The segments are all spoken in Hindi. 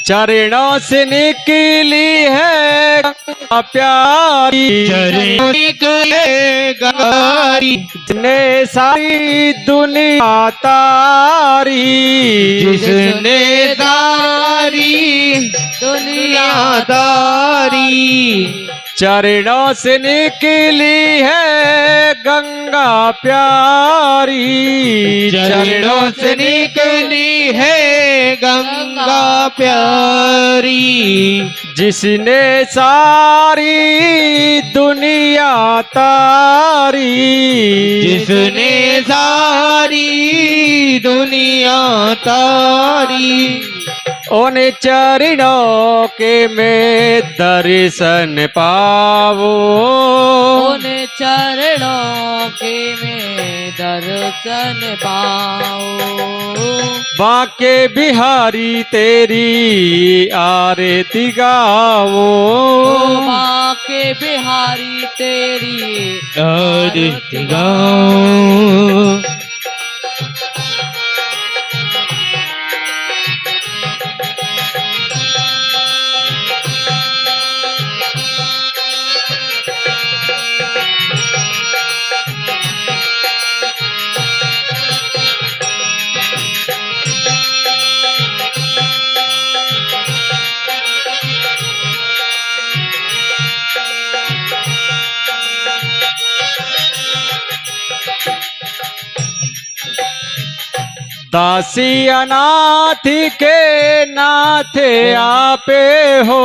चरणों से निकली है गंगा प्यारी, चरणों निकले गारी, जिसने सारी दुनिया तारी, जिसने सारी दुनिया तारी। चरणों से निकली है गंगा प्यारी, चरणों से निकली है गंगा प्यारी, जिसने सारी दुनिया तारी, जिसने सारी दुनिया तारी। उन चरणों के में दर्शन पावो, उन चरणों के में दर्शन पाओ। बांके बिहारी तेरी आरती गाओ, बांके बिहारी तेरी आरती गाओ। दासी अनाथ के नाथ आपे हो,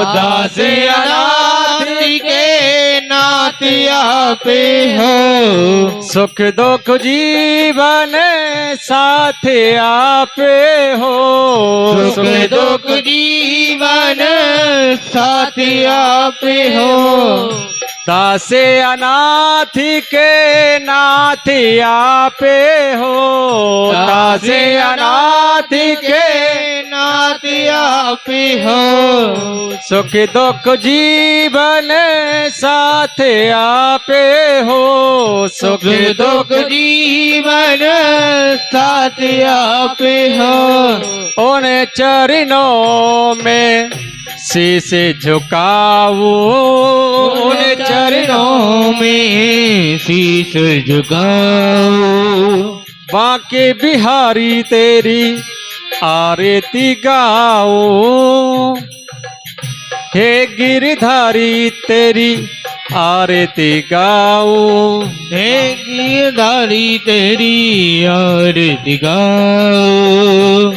दासी अनाथ के नाथ आपे हो, सुख दुख जीवन साथ आपे हो, सुख दुख जीवन साथ आपे हो। दासे अनाथ के नाथ आपे हो, दासे अनाथ के नाथ आपे हो, सुख दुख जीवन साथ आपे हो, सुख दुख जीवन साथ आपे हो। उन चरणों में शीश झुकाओ, उन चरणों में शीश झुकाओ। बांके बिहारी तेरी आरती गाओ, हे गिरधारी तेरी आरती गाओ, हे गिरधारी तेरी आरती गाओ।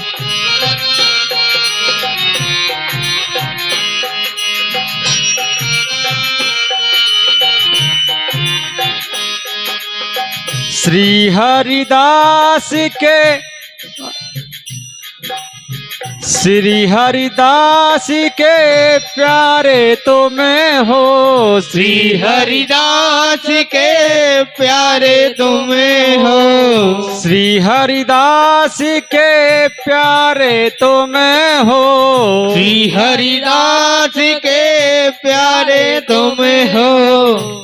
श्री हरिदास के श्री हरिदास के प्यारे तुम्हें हो, श्री हरिदास के प्यारे तुम्हें हो, श्री हरिदास के प्यारे तुम्हें हो, श्री हरिदास के प्यारे तुम्हें हो।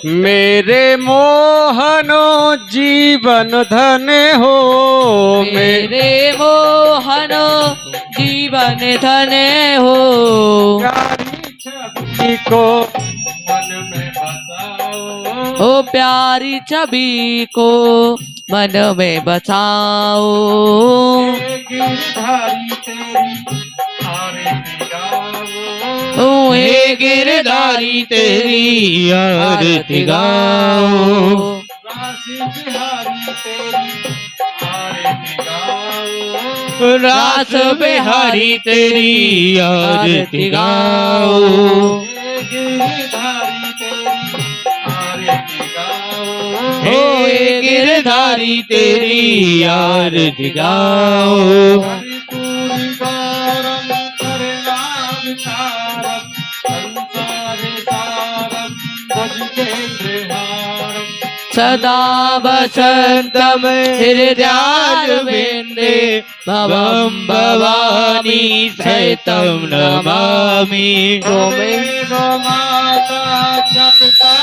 मेरे मोहनो जीवन धन हो, मेरे मोहन जीवन धन हो। प्यारी छवि को मन में बसाओ, ओ प्यारी छवि को मन में बसाओ। गिरधारी तेरी आरती गाओ, ओ हे गिरधारी तेरी आरती गाओ। राशि बिहारी तेरी आरती गाओ, रास बिहारी तेरी आरती गाओ। गिरधारी तेरी आरती गाओ, हे गिरधारी तेरी आरती गाओ। हरिपुरी गारम करनाम सारम, संसार सारम भजतेन्द्र हारम, सदा वसन्तं हृदयारविन्दे भवं भवानी सहितं नमामि। त्वमेव माता च पिता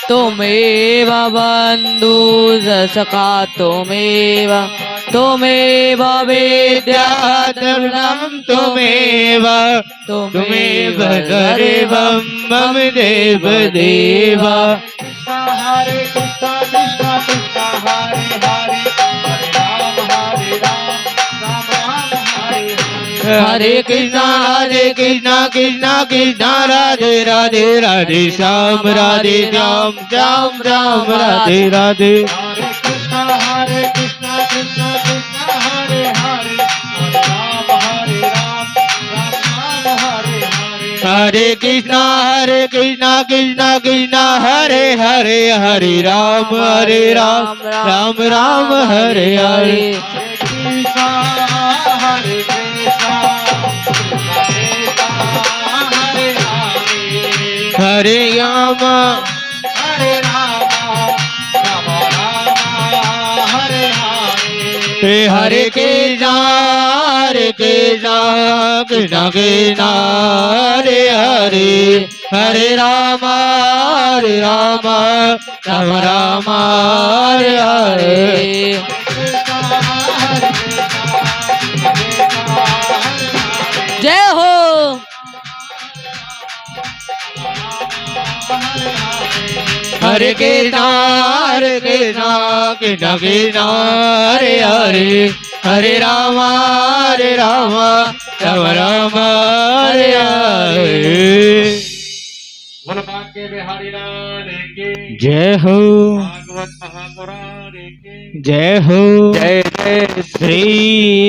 त्वमेव बन्धुसखा त्वमेव विद्याधनं त्वमेव त्वमेव सर्वं मम देव देव। हरे कृष्ण कृष्ण कृष्ण हरे हरे हरे राम राम राम हरे हरे। हरे कृष्णा कृष्ण कृष्ण राधे राधे राधे श्याम राधे श्याम श्याम राम राधे राधे। हरे कृष्ण कृष्ण कृष्ण हरे हरे हरे राम राम राम हरे हरे। हरे कृष्णा कृष्ण कृष्ण हरे हरे हरे राम राम राम हरे हरे। हरे कृष्ण हरे हरे हरे राम हरे राम राम राम हरे हरे। हरे कृष्णा कृष्ण कृष्ण हरे हरे हरे राम राम राम हरे हरे। जय हो। हरे कृष्णा कृष्ण कृष्ण हरे हरे हरे राम राम राम हरे हरे। बोल भाग्य बिहारी लाल की जय हो भागवत महापुराण की जय हो जय जय श्री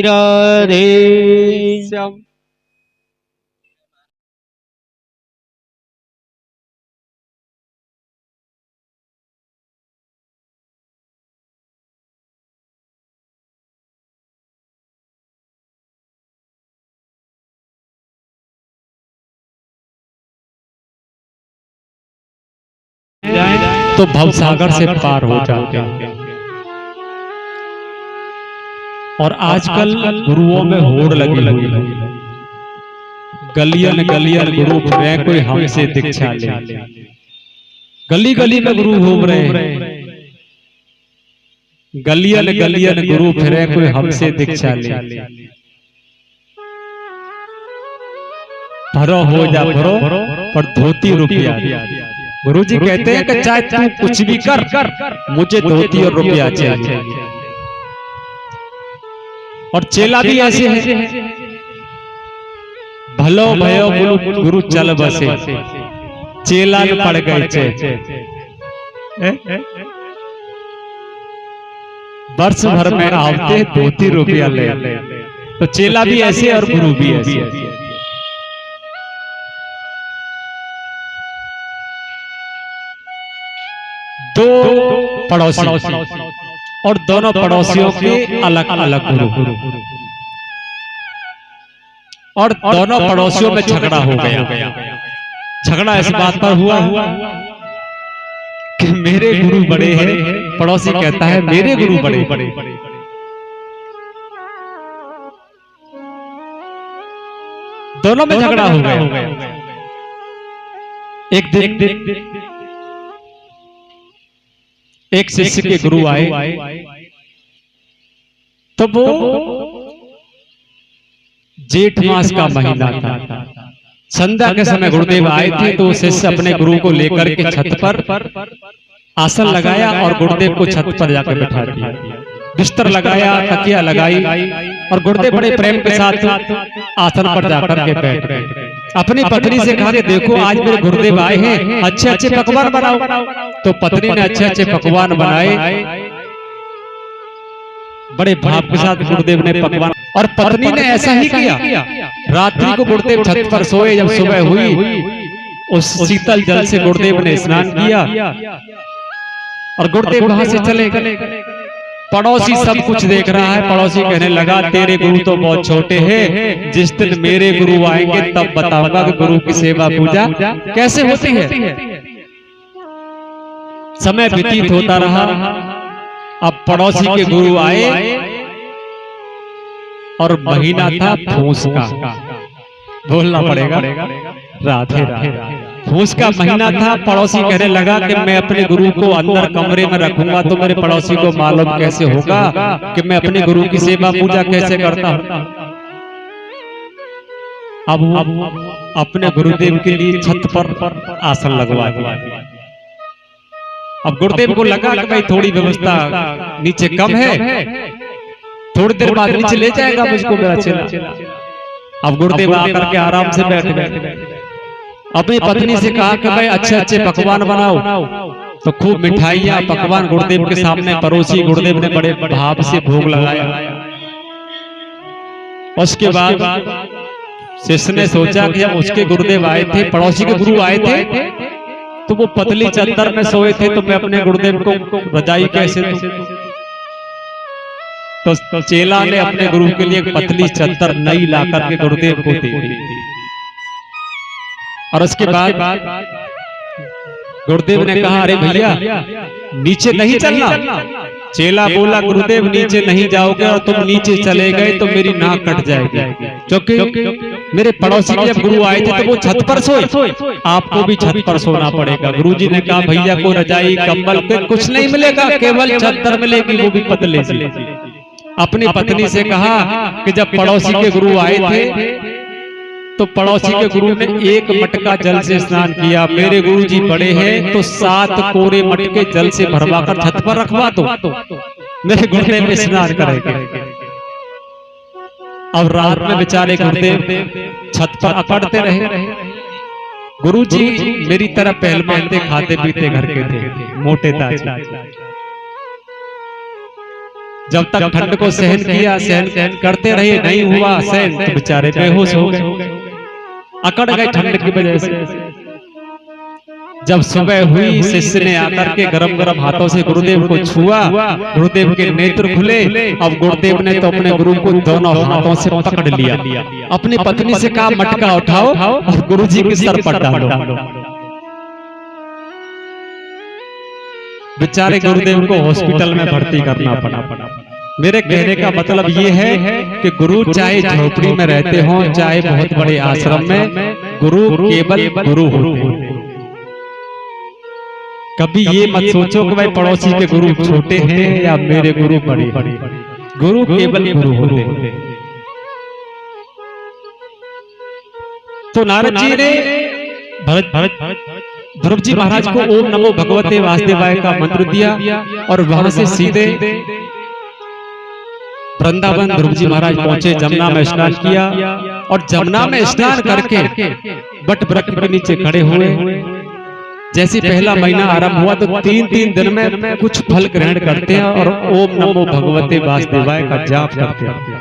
राधे श्याम। तो भवसागर से पार हो जाते हैं। और आजकल गुरुओं में होड़ लगी हुई है, गलियन गलियन गुरु फिरे कोई हमसे दीक्षा ले। गली गली में गुरु घूम रहे हैं, गलियन गलियन गुरु फिरे कोई हमसे दीक्षा ले। भरो हो जा भरो पर धोती रुपया। गुरुजी कहते हैं कि चाहे तू कुछ भी कर, मुझे धोती और रुपया चाहिए। और चेला भी ऐसे है, भलो भयो गुरु चल बसे, चेला न पड़ गए वर्ष भर में आवते धोती रुपया ले। तो चेला भी ऐसे और गुरु भी ऐसे। दो पड़ोसी और दोनों पड़ोसियों के अलग अलग गुरु, और दोनों पड़ोसियों में झगड़ा हो गया। झगड़ा इस बात पर हुआ कि मेरे गुरु बड़े हैं, पड़ोसी कहता है मेरे गुरु बड़े। दोनों में झगड़ा हो गया। एक दिन एक शिष्य के गुरु आए, तो वो जेठ मास का महीना था। संध्या के समय गुरुदेव आए थे, तो शिष्य अपने गुरु को लेकर के छत पर आसन लगाया और गुरुदेव को छत पर जाकर बैठा दिया। बिस्तर लगाया, तकिया लगाई, और गुरुदेव बड़े प्रेम के साथ आसन पर जाकर के बैठ गए। अपनी पत्नी से कहा कि देखो आज मेरे गुरुदेव आए हैं, अच्छे अच्छे पकवान बनाओ। तो पत्नी ने अच्छे अच्छे पकवान बनाए, बड़े भाव के साथ गुरुदेव ने पकवान, और पत्नी ने ऐसा ही किया। रात्रि को गुरुदेव छत पर सोए, जब सुबह हुई उस शीतल जल से गुरुदेव ने स्नान किया और गुरुदेव वहां से चले गए। पड़ोसी सब कुछ देख रहा है। पड़ोसी कहने लगा तेरे गुरु तो बहुत छोटे हैं, जिस दिन मेरे गुरु आएंगे तब बताऊंगा कि गुरु की सेवा पूजा कैसे होती है। समय व्यतीत होता रहा। अब पड़ोसी के गुरु आए और महीना था फूस का, बोलना पड़ेगा राधे राधे। फूस का महीना था। पड़ोसी कहने लगा कि मैं अपने गुरु को अंदर कमरे में रखूंगा तो मेरे पड़ोसी को मालूम कैसे होगा कि मैं अपने गुरु की सेवा पूजा कैसे करता हूं। अब अपने गुरुदेव के लिए छत पर आसन लगवा दिया। अब गुरुदेव को लगा कि भाई थोड़ी व्यवस्था नीचे कम है, थोड़ी देर बाद नीचे ले जाएगा मुझको मेरा चेला। अब गुरुदेव आकर के आराम से बैठे, अपनी पत्नी से कहा कि भाई अच्छे अच्छे पकवान बनाओ। तो खूब मिठाइयाँ पकवान गुरुदेव के सामने परोसी। गुरुदेव ने बड़े भाव से भोग लगाया। उसके बाद शिष्य ने सोचा कि जब उसके गुरुदेव आए थे, पड़ोसी के गुरु आए थे, तो वो पतली चादर में सोए थे, तो मैं अपने गुरुदेव को रजाई कैसे दूं? तो चेला ने अपने गुरु के लिए एक पतली चादर नई लाकर के गुरुदेव को दे दी। और उसके बाद गुरुदेव ने कहा, अरे भैया नीचे नहीं चलना। चेला बोला, गुरुदेव नीचे नहीं जाओगे और तुम नीचे चले गए तो मेरी नाक कट जाएगी, क्योंकि मेरे पड़ोसी के जब गुरु आए थे तो वो छत पर सोए, आपको भी छत पर सोना पड़ेगा। गुरुजी ने कहा, भैया को रजाई कंबल के कुछ नहीं मिलेगा, केवल चादर मिलेगी, वो भी पतले सी। अपनी पत्नी से कहा कि जब पड़ोसी के गुरु आए थे तो पड़ोसी के गुरु ने एक मटका जल से स्नान किया। मेरे गुरुजी बड़े हैं तो 7 कोरे मटके जल से भरवाकर छत पर रखवा दो, मेरे गुरुदेव स्नान करेंगे। अब रात में बेचारे गुरुदेव छत पर अकड़ते रहे। गुरुजी मेरी तरह पहलवान थे, खाते पीते घर के थे, मोटे ताजे। जब तक ठंड को सहन किया, सहन करते रहे, नहीं हुआ सहन तो बेचारे बेहोश हो गए, अकड़ गए ठंड की वजह से। जब सुबह हुई, शिष्य ने आकर के गरम गरम हाथों से गुरुदेव को छुआ, गुरुदेव के नेत्र खुले। अब गुरुदेव ने तो अपने गुरु को दोनों हाथों से पकड़ लिया। अपनी पत्नी से कहा, मटका उठाओ और गुरुजी के सर पर डालो। बेचारे गुरुदेव को हॉस्पिटल में भर्ती करना पड़ा। मेरे कहने का मतलब ये है कि गुरु चाहे झोपड़ी में रहते हों, चाहे बहुत बड़े आश्रम में, गुरु केवल गुरु होते हैं। कभी ये मत सोचो कि भाई पड़ोसी के गुरु छोटे हैं या मेरे गुरु बड़े। गुरु केवल गुरु होते हैं। तो नारद जी ने ध्रुव जी महाराज को ओम नमो भगवते वासुदेवाय का मंत्र दिया और वहां से सीधे वृंदावन ध्रुव जी महाराज पहुंचे। जमुना में स्नान किया और जमुना में स्नान करके बट वृक्ष के नीचे खड़े हुए। जैसे पहला महीना आरंभ हुआ तो 3-3 दिन में कुछ फल ग्रहण करते हैं और ओम नमो भगवते वासुदेवाय का जाप करते हैं।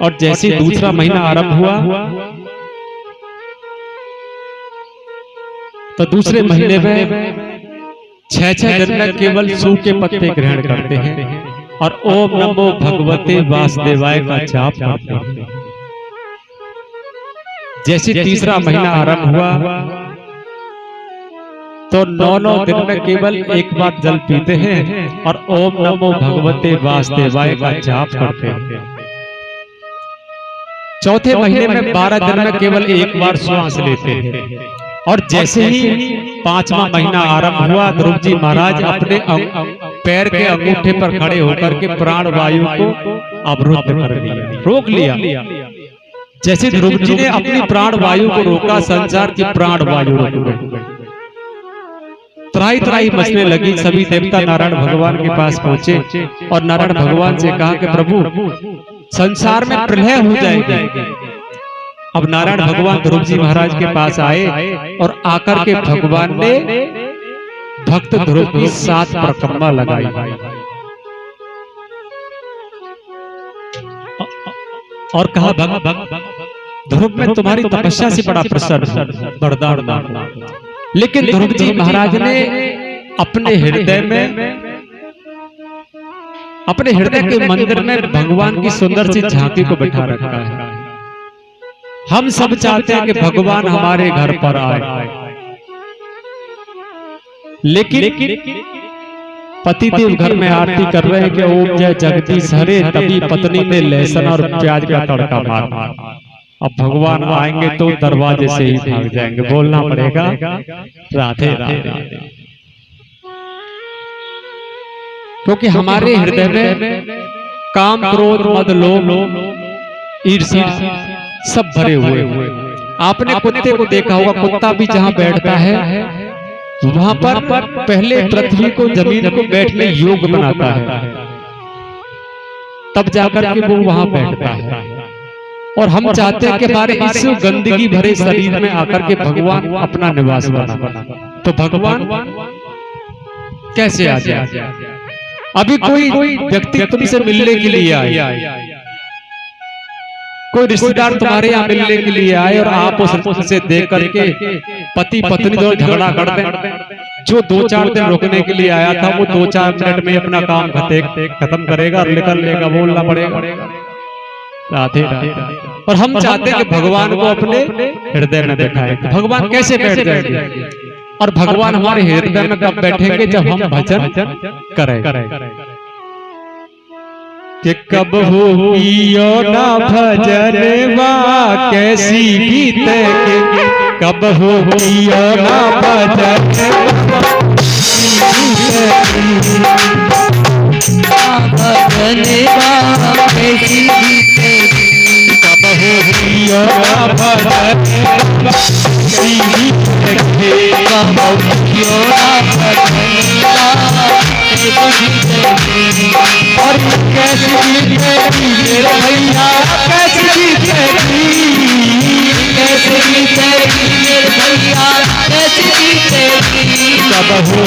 और जैसे दूसरा महीना आरंभ हुआ तो दूसरे महीने में 6-6 दिन में केवल सूखे पत्ते ग्रहण करते हैं और ओम नमो भगवते वासुदेवाय का जाप करते हैं। जैसे तीसरा महीना आरंभ हुआ तो 9 दिन में केवल एक बार जल पीते हैं और ओम नमो भगवते वासुदेवाय का जाप करते हैं। चौथे महीने में 12 दिन में केवल एक बार श्वास लेते हैं। और जैसे ही 5वां महीना आरंभ हुआ, ध्रुव जी महाराज अपने पैर के अंगूठे पर खड़े होकर के प्राण वायु को अवरुद्ध कर दिया, रोक लिया। जैसे ध्रुव जी ने अपनी प्राण वायु को रोका, संसार की प्राण वायु रोक गई। त्राही त्राही मचने लगी। सभी देवता नारायण भगवान के पास पहुंचे और नारायण भगवान से कहा कि प्रभु संसार में प्रलय हो जाएगी। अब नारायण भगवान ध्रुव जी महाराज के पास आए और आकर के भगवान ने भक्त ध्रुव की 7 परिक्रमा लगाई और कहा, ध्रुव में तुम्हारी तपस्या से बड़ा प्रसन्न, वरदान मांगा। लेकिन ध्रुव जी महाराज ने अपने हृदय के मंदिर में भगवान की सुंदर सी झांकी को बिठा रखा है। हम सब चाहते हैं कि भगवान हमारे घर पर आए, लेकिन पतिदेव घर में आरती कर रहे हैं कि ओम जय जगदीश हरे, तभी पत्नी ने लहसुन और प्याज का तड़का मारा। अब भगवान आएंगे तो दरवाजे से ही भाग जाएंगे, बोलना पड़ेगा राधे राधे। क्योंकि हमारे हृदय में काम क्रोध मद लोभ ईर्ष्या सब भरे हुए। आपने कुत्ते को देखा होगा, कुत्ता भी जहां बैठता है वहां पर पहले पृथ्वी को जमीन को बैठने योग्य बनाता है, तब जाकर के वो वहां बैठता है। और हम चाहते हैं कि हमारे इस गंदगी भरे शरीर में आकर के भगवान अपना निवास बना, तो भगवान कैसे आ जाए? अभी कोई व्यक्ति तुमसे मिलने के लिए आए, कोई रिश्तेदार तुम्हारे यहाँ मिलने के लिए आए और आप उसे देख करके पति पत्नी दोनों झगड़ा कर दें। जो 2-4 दिन रुकने के लिए आया था वो 2-4 मिनट में अपना काम खत्म करेगा और निकल लेगा, बोलना पड़ेगा राधे राधे। और हम चाहते हैं कि भगवान को अपने हृदय में दिखाएं। भगवान कैसे बैठ जाएंगे? और भगवान हमारे हृदय में कब बैठेंगे? जब हम भजन करें। कि कब हो पियो ना भजनवा कैसी बीतेगी, कब हो पियो ना भजनवा कैसी बीतेगी, कब हो पियो ना भजनवा कैसी बीतेगी, कब हो पियो ना भजनवा और कैसी बीतेगी मेरे भैया, कैसी बीतेगी, कैसी बीतेगी मेरे भैया, कैसी बीतेगी, कब हो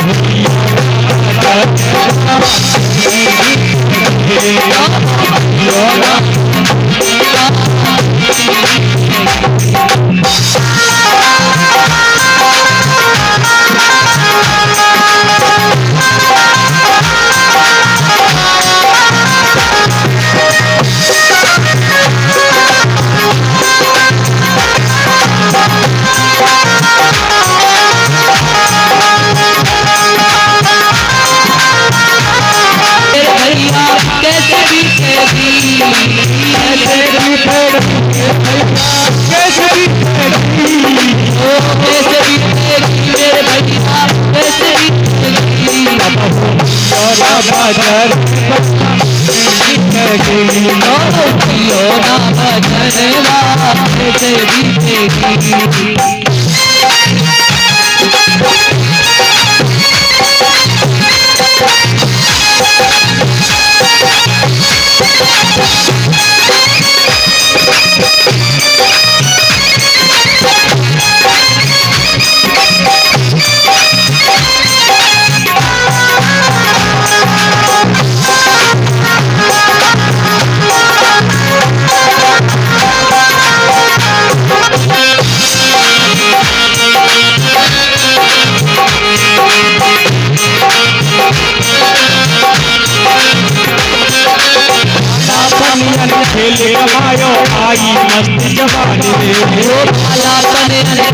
खेले गवायो आई मस्त जवानी रे,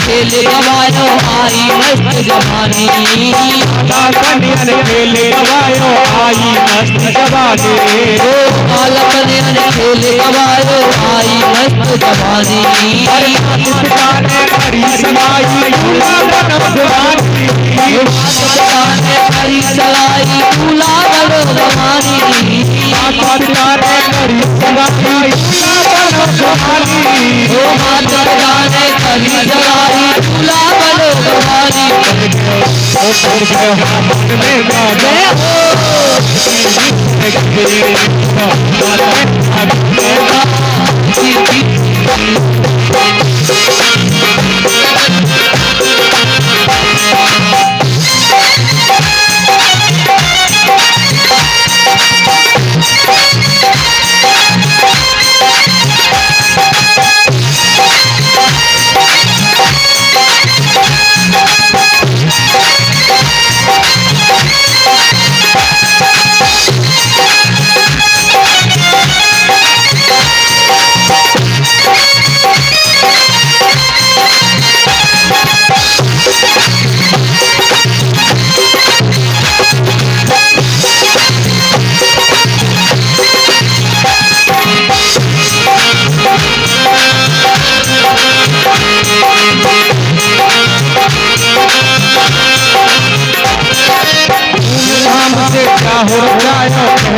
खेले गवायो आई मस्त जवानी, खेले गवायो आई मस्त जवानी, खेले गवायो आई मस्त जवानी, हरी सलाई दूल्हा बनो जवानी, हरी सलाई दूल्हा बनो जवानी, हरी सलाई ओ हाथ लगाने करी जलाई दूल्हा बनो जवानी,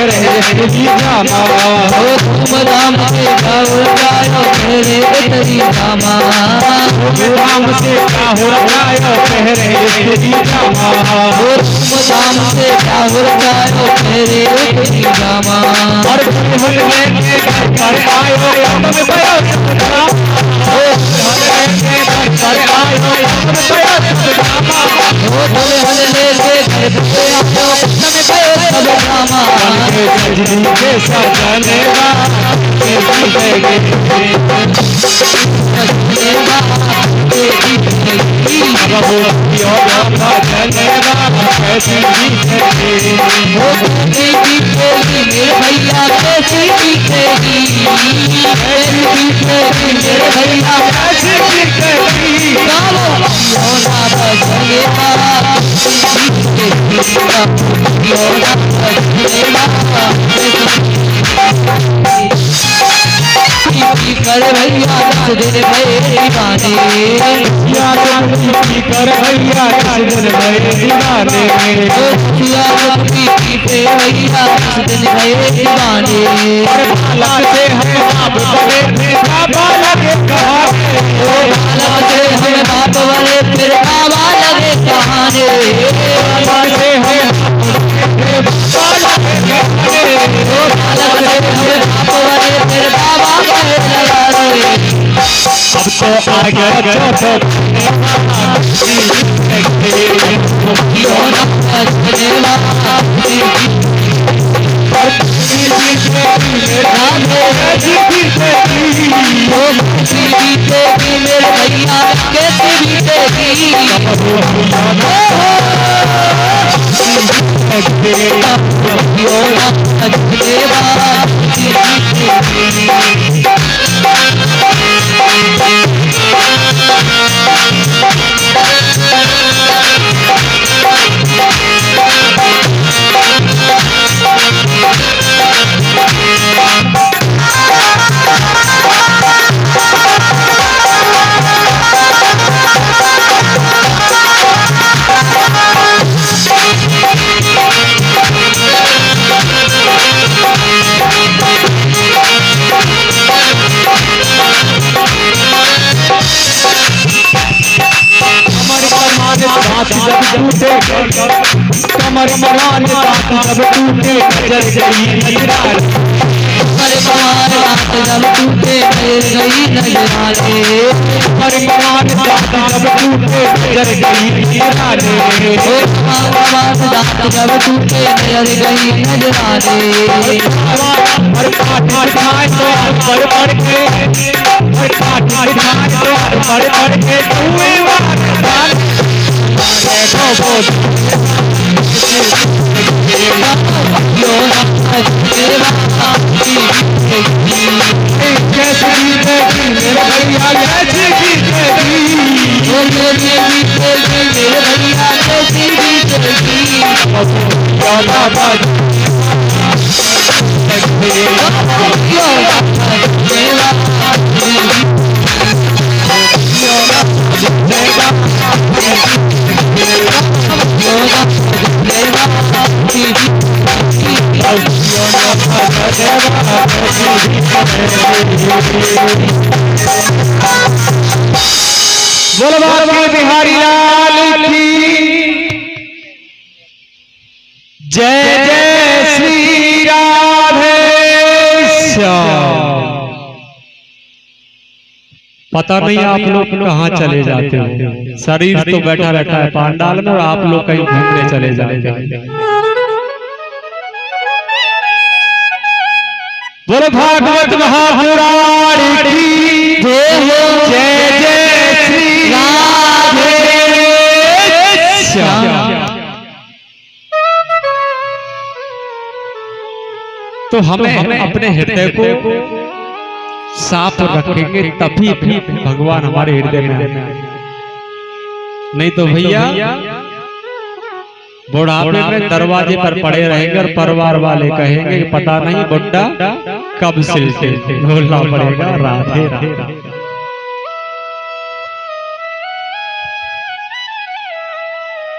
पहरे तेरी जामा हो धूमधाम से गाओ गायो पहरे तेरी जामा धूमधाम से गाओ गायो पहरे तेरी जामा हो धूमधाम से गाओ गायो पहरे तेरी जामा और भूल में पर आयो हम भयो जामा हो भूल में पर आयो हम भयो जामा हो भूल लेके घर पे आयो हम भयो सब जामा के सजनी के सजने बा तेरी बेगे बाबू यो बाबा जनेवा कैसी दिखेगी वो दिखेगी मेरे भैया कैसी दिखेगी कैसी दिखेगी मेरे भैया कैसी दिखेगी गाओ यो ना बजनेवा यो ना बजनेवा कर भैया दस दिन भये दीवाने कर भैया दस दिन भये दीवाने भैया दस दिन भये दीवाने बालक से हम बाप बने बाबा लगे कहाने बालक से हम बाप बने फिर बाबा लगे कहाने बालक से हम बालक से हम बाप बने फिर बाबा अब तो आ गया कमर मरान बात जब टूटे नजर गई नजराने कमर मरान बात जब टूटे नजर गई नजराने कमर मरान बात जब टूटे नजर गई नजराने कमर बात जब टूटे नजर गई नजराने हर पाठ खाए तो पर पर के हर पाठ खाए तो पर पर के तूए वार बोलो बाबा बिहारी लाल की जय जय श्री राधे श्याम। पता नहीं आप लोग कहाँ चले जाते हो, शरीर तो बैठा रहता है पांडाल में और आप लोग कहीं घूमने चले जाते हैं। बोलो भागवत महापुराण की जय जय श्री राधे श्याम। तो हमें अपने हृदय को साफ रखेंगे तभी भी भगवान हमारे हृदय में आएंगे। नहीं तो भैया बुढ़ापे में दरवाजे पर पड़े रहेंगे और परिवार वाले कहेंगे कि पता नहीं बुड्ढा कब सिलते बोलना पड़ेगा राधे राधे।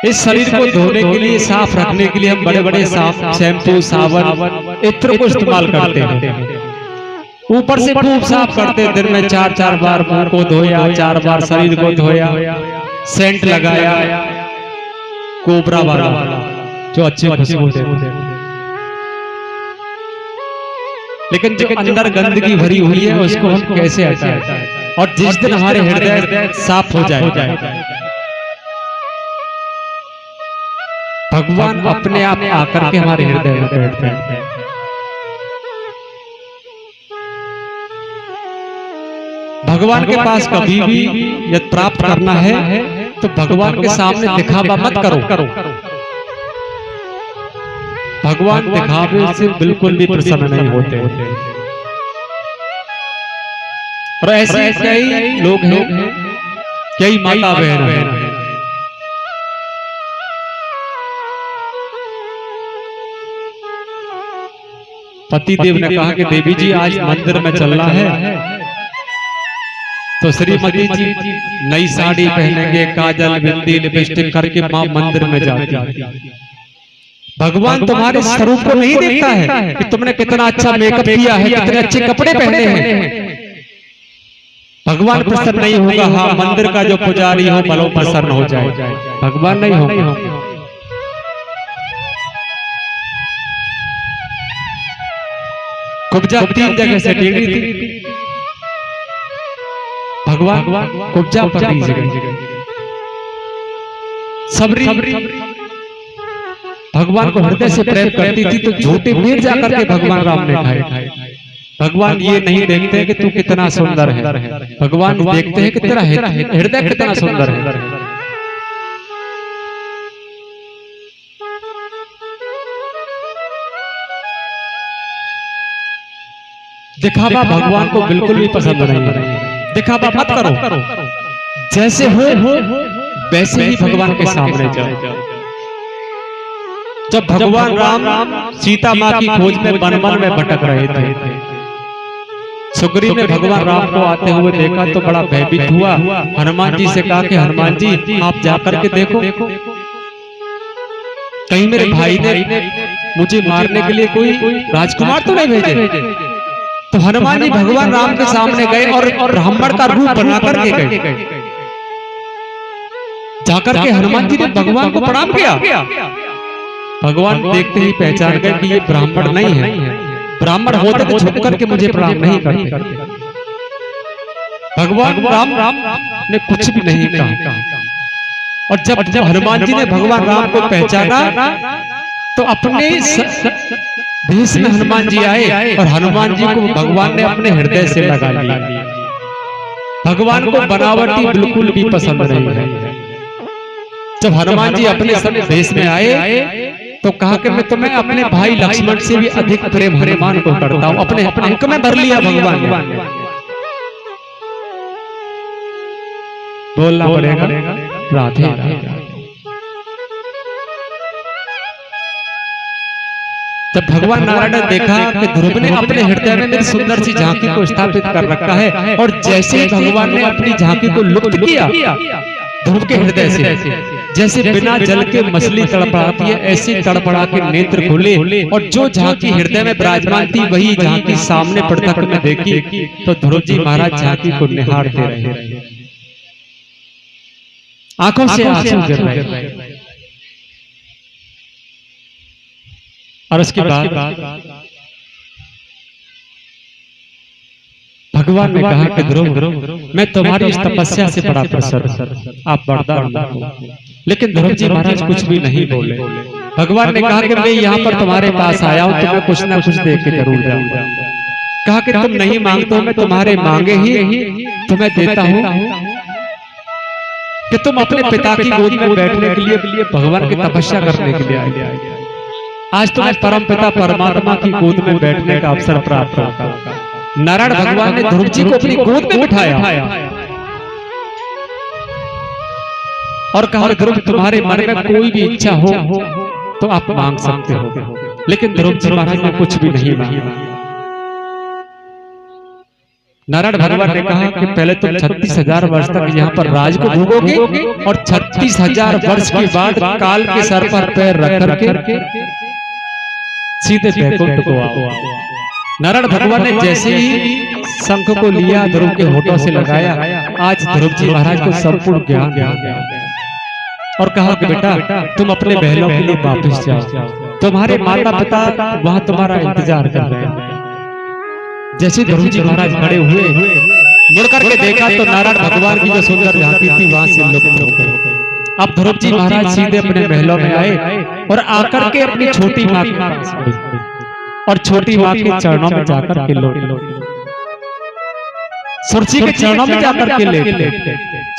इस शरीर को धोने के लिए, साफ रखने के लिए हम बड़े बड़े साफ शैम्पू, साबुन, इत्र को इस्तेमाल करते हैं। ऊपर से खूब साफ करते, दिन में 4-4 बार मुंह को धोया, 4 बार शरीर को धोया, सेंट लगाया कोबरा वाला जो अच्छे खुशबू देते हैं। लेकिन जो अंदर गंदगी भरी हुई है उसको हम कैसे हटाएं? और जिस दिन हमारे हृदय साफ हो जाए, भगवान अपने आप आकर के हमारे हृदय में बैठते हैं। भगवान के पास कभी भी यदि प्राप्त करना है तो भगवान के सामने दिखावा मत करो। भगवान दिखावे से बिल्कुल भी प्रसन्न नहीं होते। और ऐसे कई लोग हैं, कई माता बहन हैं, पति देव ने कहा कि देवी जी आज मंदिर में चलना है, तो श्रीमती जी नई साड़ी पहनेंगे, काजल, बिंदी, लिपस्टिक करके मां मंदिर में जाती। भगवान तुम्हारे स्वरूप को नहीं देखता है कि तुमने कितना अच्छा मेकअप किया है, कितने अच्छे कपड़े पहने हैं। भगवान प्रसन्न नहीं होगा। हाँ, मंदिर का जो पुजारी हो भलो प्रसन्न हो जाए, भगवान नहीं होगा। कुब्जा 3 जगह से टेढ़ी थी, भगवान कुब्जा पर नहीं जगह। सबरी भगवान को हृदय से प्रेम करती थी, तो झूठे मीर जाकर के भगवान राम ने खाए। भगवान ये नहीं देखते कि तू कितना सुंदर है, भगवान देखते हैं कि तेरा हृदय कितना सुंदर है। दिखावा भगवान को बिल्कुल भी पसंद नहीं है। दिखावा मत करो, जैसे हो वैसे ही भगवान के सामने जाओ। जब भगवान राम सीता माँ की खोज में वन में भटक रहे थे, सुग्रीव ने भगवान राम को आते हुए देखा तो बड़ा भयभीत हुआ। हनुमान जी से कहा कि हनुमान जी आप जाकर के देखो, कहीं मेरे भाई ने मुझे मारने के लिए कोई राजकुमार तो नहीं भेजे। तो हनुमान जी भगवान राम के सामने गए और ब्राह्मण का रूप बना करके गए। जाकर के हनुमान जी ने भगवान को प्रणाम किया। भगवान देखते ही पहचान गए कि ये ब्राह्मण नहीं है। ब्राह्मण होते तो झुक करके मुझे प्रणाम नहीं करते। भगवान राम ने कुछ भी नहीं कहा। और जब हनुमान जी ने भगवान राम को पहचाना तो अपने भेष में हनुमान जी आए और हनुमान जी को भगवान ने अपने हृदय से लगा लिया। भगवान को बनावटी बिल्कुल भी पसंद नहीं है। जब हनुमान जी अपने भेष में आए तो कहा कि मैं तुम्हें अपने भाई लक्ष्मण से भी अधिक प्रेम हनुमान को करता हूं। अपने अंक में भर लिया भगवान ने। बोलना पड़ेगा राधे राधे। जब भगवान नारायण ने देखा कि ध्रुव ने अपने हृदय में मेरी सुंदर सी झांकी को स्थापित कर रखा है, और जैसे ही भगवान ने अपनी झांकी को लुप्त किया ध्रुव के हृदय से, जैसे बिना जल के मछली तड़पड़ाती है ऐसे तड़पड़ा के नेत्र खुले, और जो झांकी हृदय में विराजमान थी वही झांकी सामने पृथक में देखी तो ध्रुव जी महाराज झांकी को निहारते रहे। आंखों से आंसू गिर रहे। और उसके बाद भगवान ने कहा कि ध्रुव मैं तुम्हारी इस तपस्या से बड़ा प्रसन्न, आप वरदान हो। लेकिन ध्रुव जी महाराज कुछ भी नहीं बोले। भगवान ने कहा कि मैं यहाँ पर तुम्हारे पास आया हूँ, तुम्हें कुछ ना कुछ दे के जरूर जाऊंगा। कहा कि तुम नहीं मांगते हो, मैं तुम्हारे मांगे ही तुम्हें देता हूँ कि तुम अपने पिता की गोद में बैठने के लिए भगवान की तपस्या करने के लिए आए। आज तुम्हें परम पिता परमात्मा की गोद में बैठने का अवसर प्राप्त होगा। नारायण भगवान ने ध्रुव जी को अपनी गोद में बिठाया और कहा ध्रुव तुम्हारे मन में कोई भी इच्छा हो तो आप मांग सकते हो। लेकिन ध्रुव जी महाराज ने कुछ भी नहीं मांगा। नारायण भगवान ने कहा कि पहले तुम 36,000 वर्ष तक यहाँ पर राज को भोगोगे और 36,000 वर्ष के बाद काल के सर पर पैर रख करके सीधे बैकुंठ को आओ। नारायण भगवान ने जैसे ही शंख को लिया, ध्रुव के होठों से लगाया, आज ध्रुव जी महाराज को संपूर्ण ज्ञान हो गया और कहा कि बेटा तुम अपने बहनों के लिए वापस जाओ, तुम्हारे माता पिता वहां तुम्हारा इंतजार कर रहे हैं। जैसे ध्रुव जी महाराज खड़े हुए, मुड़ करके देखा तो नारायण भगवान की जो सुंदर झांकी थी वहां से लुप्त हो गई। अब ध्रुव जी महाराज सीधे अपने महलों में आए और आकर के अपनी छोटी माँ के पास गए और छोटी माँ के चरणों में जाकर के लौट सुरची के चरणों में जाकर के लेटे।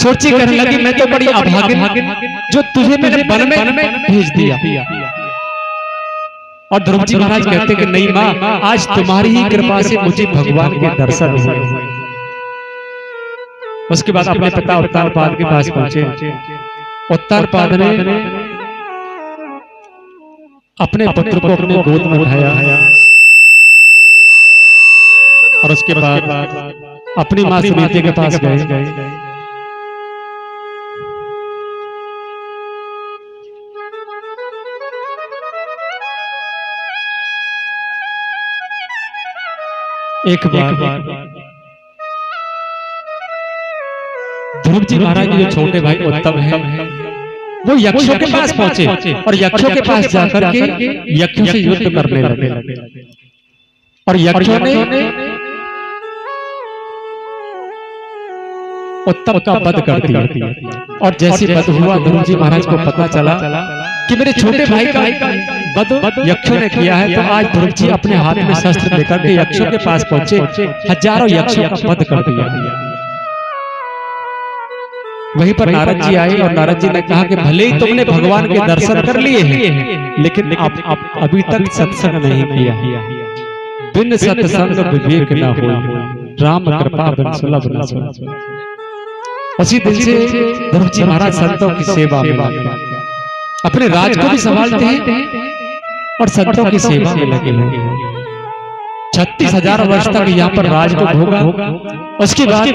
सुरची कहने लगी मैं तो बड़ी अभागिन जो तुझे मैंने वन में भेज दिया। और ध्रुव जी महाराज कहते कि नहीं माँ, आज तुम्हारी ही कृपा से मुझे भगवान के दर्शन हुए। उसके बाद अपने पिता उत्तानपाद के पास पहुंचे। उत्तानपाद ने अपने पुत्र को अपने गोद में उठाया और उसके बाद अपनी मां सुनीति के पास गए। एक बार ध्रुव जी महाराज के जो छोटे भाई उत्तम हैं, वो यक्षों के पास पहुंचे और यक्षों के पास जाकर के यक्षों से युद्ध करने लगे और यक्षों ने उत्तम का वध कर दिया। और जैसे वध हुआ, ध्रुव जी महाराज को पता चला कि मेरे छोटे भाई का वध यक्षों ने किया है, तो आज ध्रुव जी अपने हाथ में शस्त्र लेकर के यक्षों के पास पहुंचे, हजारों यक्षों का वध कर दिया। वहीं पर नारद जी आए और नारद जी ने कहा कि भले ही तुमने भगवान के दर्शन कर लिए हैं, लेकिन अभी तक सत्संग नहीं किया। बिन सत्संग विवेक न होय, राम कृपा बिन सुलभ न सोय। उसी दिन से ध्रुव जी महाराज संतों की सेवा में लगे, अपने राज को भी संभालते हैं और संतों की सेवा में लगे हुए। 36,000 वर्ष तक यहाँ पर राज को भोगा। उसके बाद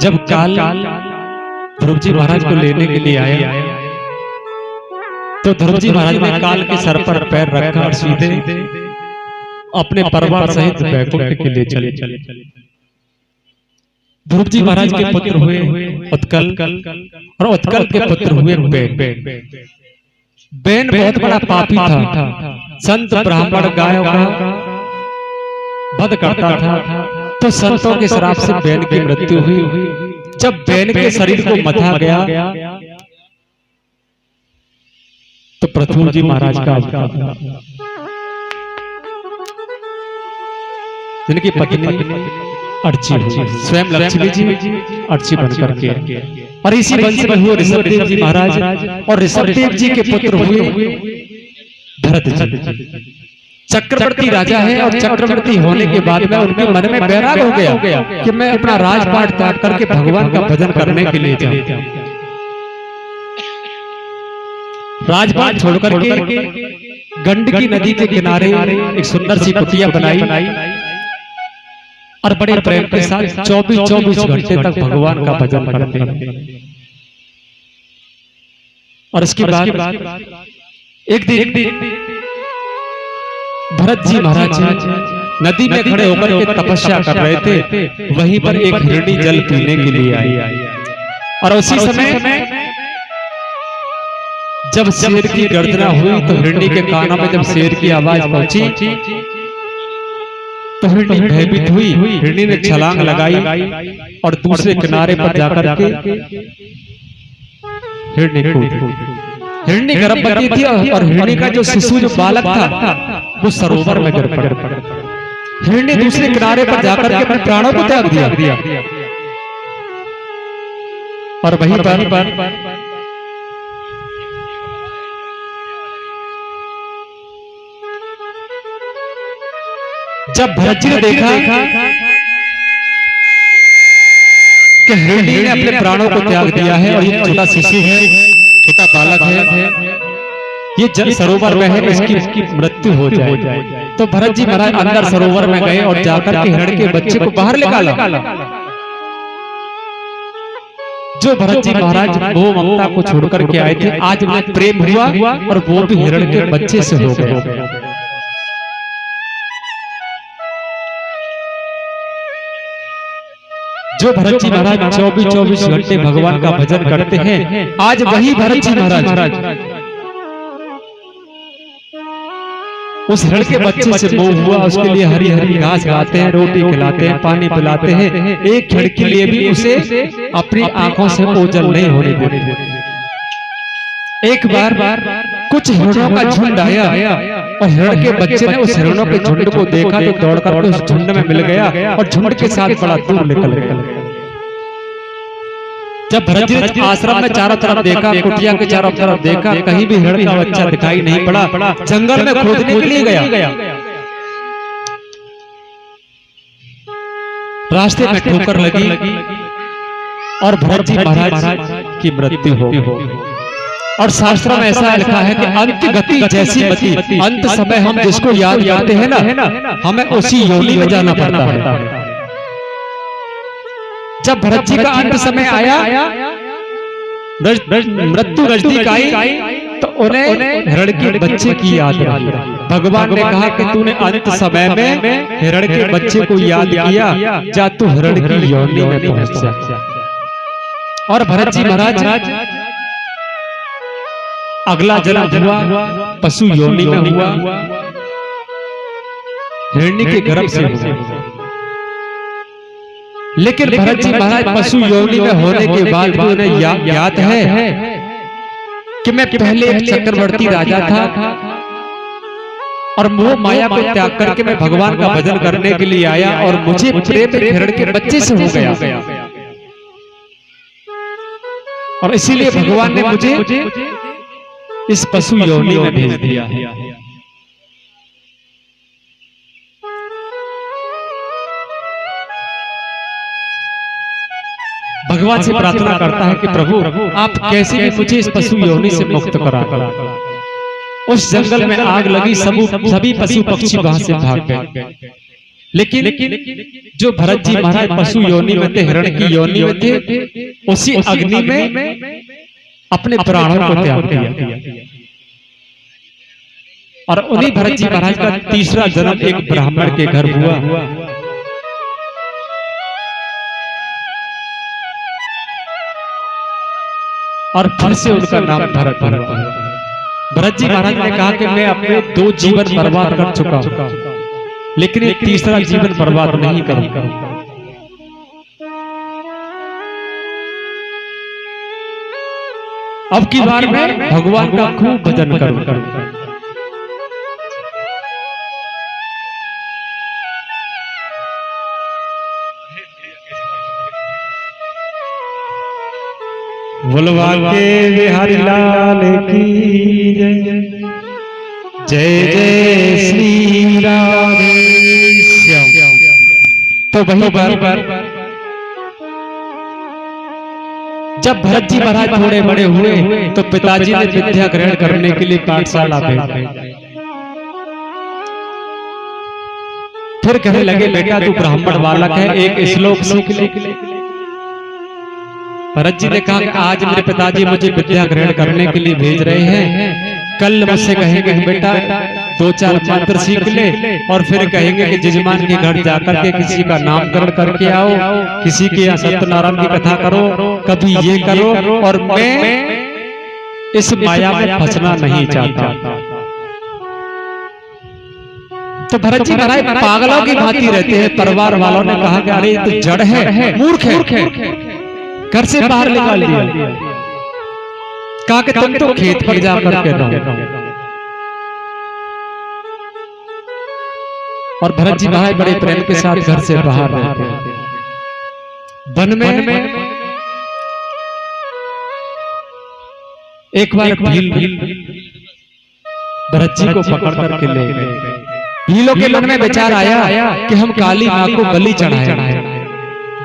जब काल ध्रुव जी महाराज को लेने के लिए आया, तो ध्रुव जी महाराज ने काल के सर पर पैर रखा और सीधे अपने परिवार सहित बैकुंठ के लिए चले। ध्रुव जी महाराज के पुत्र हुए उत्कल और उत्कल के पुत्र हुए बेन। बेन बहुत बड़ा पापी था, संत ब्राह्मण गायों का वध करता था, तो संतों के श्राप से बेन की मृत्यु हुई। जब बेन के शरीर को मथा गया तो पृथ्वी जी महाराज का अवतार, जिनकी पत्नी अर्ची हुई, स्वयं लक्ष्मी जी अर्ची बनकर के, और इसी वंश में हुए ऋषभदेव जी महाराज और ऋषभदेव जी के पुत्र हुए भरत जी। चक्रवर्ती राजा है और चक्रवर्ती होने के बाद में उनके मन में बैराग हो गया कि मैं अपना राजपाट त्याग करके भगवान का भजन करने के लिए जाऊं। राजपाट छोड़कर के गंडकी नदी के किनारे एक सुंदर सी कुटिया बनाई और बड़े प्रेम के साथ 24 घंटे तक भगवान का भजन करते हैं। और इसके बाद एक दिन भरत जी महाराज नदी में खड़े होकर के तपस्या कर रहे थे। वहीं पर एक हिरणी जल पीने के लिए आई और उसी समय जब शेर की गर्जना हुई तो हिरणी के कानों में जब शेर की आवाज पहुंची तो हिरणी भयभीत हुई। हिरणी ने छलांग लगाई और दूसरे किनारे पर जाकर के हिरणी कूद। हिरणी गर्भवती थी और हिरणी का जो शिशु जो बालक था वो सरोवर में गिर पड़ा। हिरणी दूसरे किनारे पर जाकर के अपने प्राणों को त्याग दिया और वहीं पर जब भरत जी ने देखा कि हिरणी ने अपने प्राणों को त्याग दिया है और ये छोटा शिशु है, छोटा बालक है, ये जल सरोवर में है, इसकी मृत्यु हो जाए। तो भरत जी महाराज अंदर सरोवर में गए और जाकर के हिरण के बच्चे को बाहर निकाला। जो भरत जी महाराज वो ममता को छोड़कर के आए थे, आज उन्हें प्रेम हुआ और वो भी हिरण के बच्चे से हो गया। जो भरत जी महाराज 24-24 घंटे भगवान का भजन करते हैं, आज वही भरत जी महाराज उस हिरण के बच्चे से मोह हुआ, उसके लिए हरी हरी घास खाते हैं, रोटी खिलाते हैं, पानी पिलाते हैं, एक क्षण के लिए भी उसे अपनी आंखों से ओझल नहीं होने देते। एक बार कुछ हिरणों का झुंड आया और हिरण के बच्चे ने उस हिरणों के झुंड को देखा तो दौड़कर उस झुंड में मिल गया और झुंड के साथ बड़ा दूर निकल गया। जब भरत जी ने आश्रम में चारों तरफ देखा, कुटिया के चारों तरफ देखा, कहीं भी हिरण का बच्चा दिखाई नहीं पड़ा। जंगल में खोजने के लिए गया, रास्ते में ठोकर लगी और भरत जी महाराज की मृत्यु हो गई। और शास्त्रों में ऐसा लिखा है कि अंत गति जैसी गति, अंत समय हम जिसको याद करते हैं ना, हमें उसी योनि में जाना पड़ता है। जब भरत जी का अंत समय आया, मृत्यु नजदीक आई, तो उन्हें हिरण के बच्चे की याद आई। भगवान ने कहा कि तूने अंत समय में हिरण के बच्चे को याद किया, जा तू हिरण की योनि में पहुंच जा। और भरत जी महाराज अगला जन्म हुआ पशु योनि में हुआ, हिरण्य के गर्भ से हुआ। लेकिन भरत जी महाराज पशु योनि में होने के बाद भी उन्हें याद है कि मैं पहले एक चक्रवर्ती राजा था और मोह माया को त्याग करके मैं भगवान का भजन करने के लिए आया और मुझे प्रेम हिरण के बच्चे से हो गया। और इसीलिए भगवान ने मुझे इस पशु योनि में भेज दिया। भगवान से प्रार्थना करता है कि प्रभु आप कैसे भी मुझे इस पशु योनि से मुक्त करा। उस जंगल में आग लगी, सभी पशु पक्षी वहां से भाग गए। लेकिन जो भरत जी महाराज पशु योनि में थे, हिरण की योनि में थे, उसी अग्नि में अपने प्राणों को त्याग दिया। और उन्हीं भरत जी महाराज का तीसरा जन्म एक ब्राह्मण के घर हुआ। और फिर से उनका नाम भरत है। भरत जी महाराज ने कहा कि मैं अपने 2 जीवन बर्बाद कर चुका हूं, लेकिन एक तीसरा जीवन बर्बाद नहीं करूंगा। अब की बार मैं भगवान का खूब भजन करूंगा। बोलवा के बिहारी लाल की जय, जय जय श्री राधे श्याम। तो वही बार जब भरत जी महाराज थोड़े बड़े हुए तो पिताजी ने विद्या ग्रहण करने के लिए पाठशाला भेजा। फिर कहने लगे बेटा तू ब्राह्मण बालक है, एक श्लोक सीख ले। भरत जी ने कहा कि आज मेरे पिताजी मुझे विद्या ग्रहण करने के लिए भेज रहे हैं, कल मुझसे कहेंगे बेटा 2-4 मंत्र सीख ले और फिर कहेंगे कि जजमान के घर जाकर के किसी का नामकरण करके आओ, किसी के यहाँ सत्यनारायण की कथा करो, कभी ये करो। और मैं इस माया में फंसना नहीं चाहता। तो भरत जी महाराज पागलों की भांति रहते हैं। परिवार वालों ने कहा कि अरे तो जड़ है, मूर्ख है, घर से बाहर निकाल दिया। कहा कि तुम तो खेत पर जाकर के रहो। और भरत जी महाराज बड़े प्रेम के साथ घर से बाहर रहते हैं। वन में एक बार भील भरत जी को पकड़ करके ले गए। भीलों के मन में विचार आया कि हम काली मां को बलि चढ़ाएं।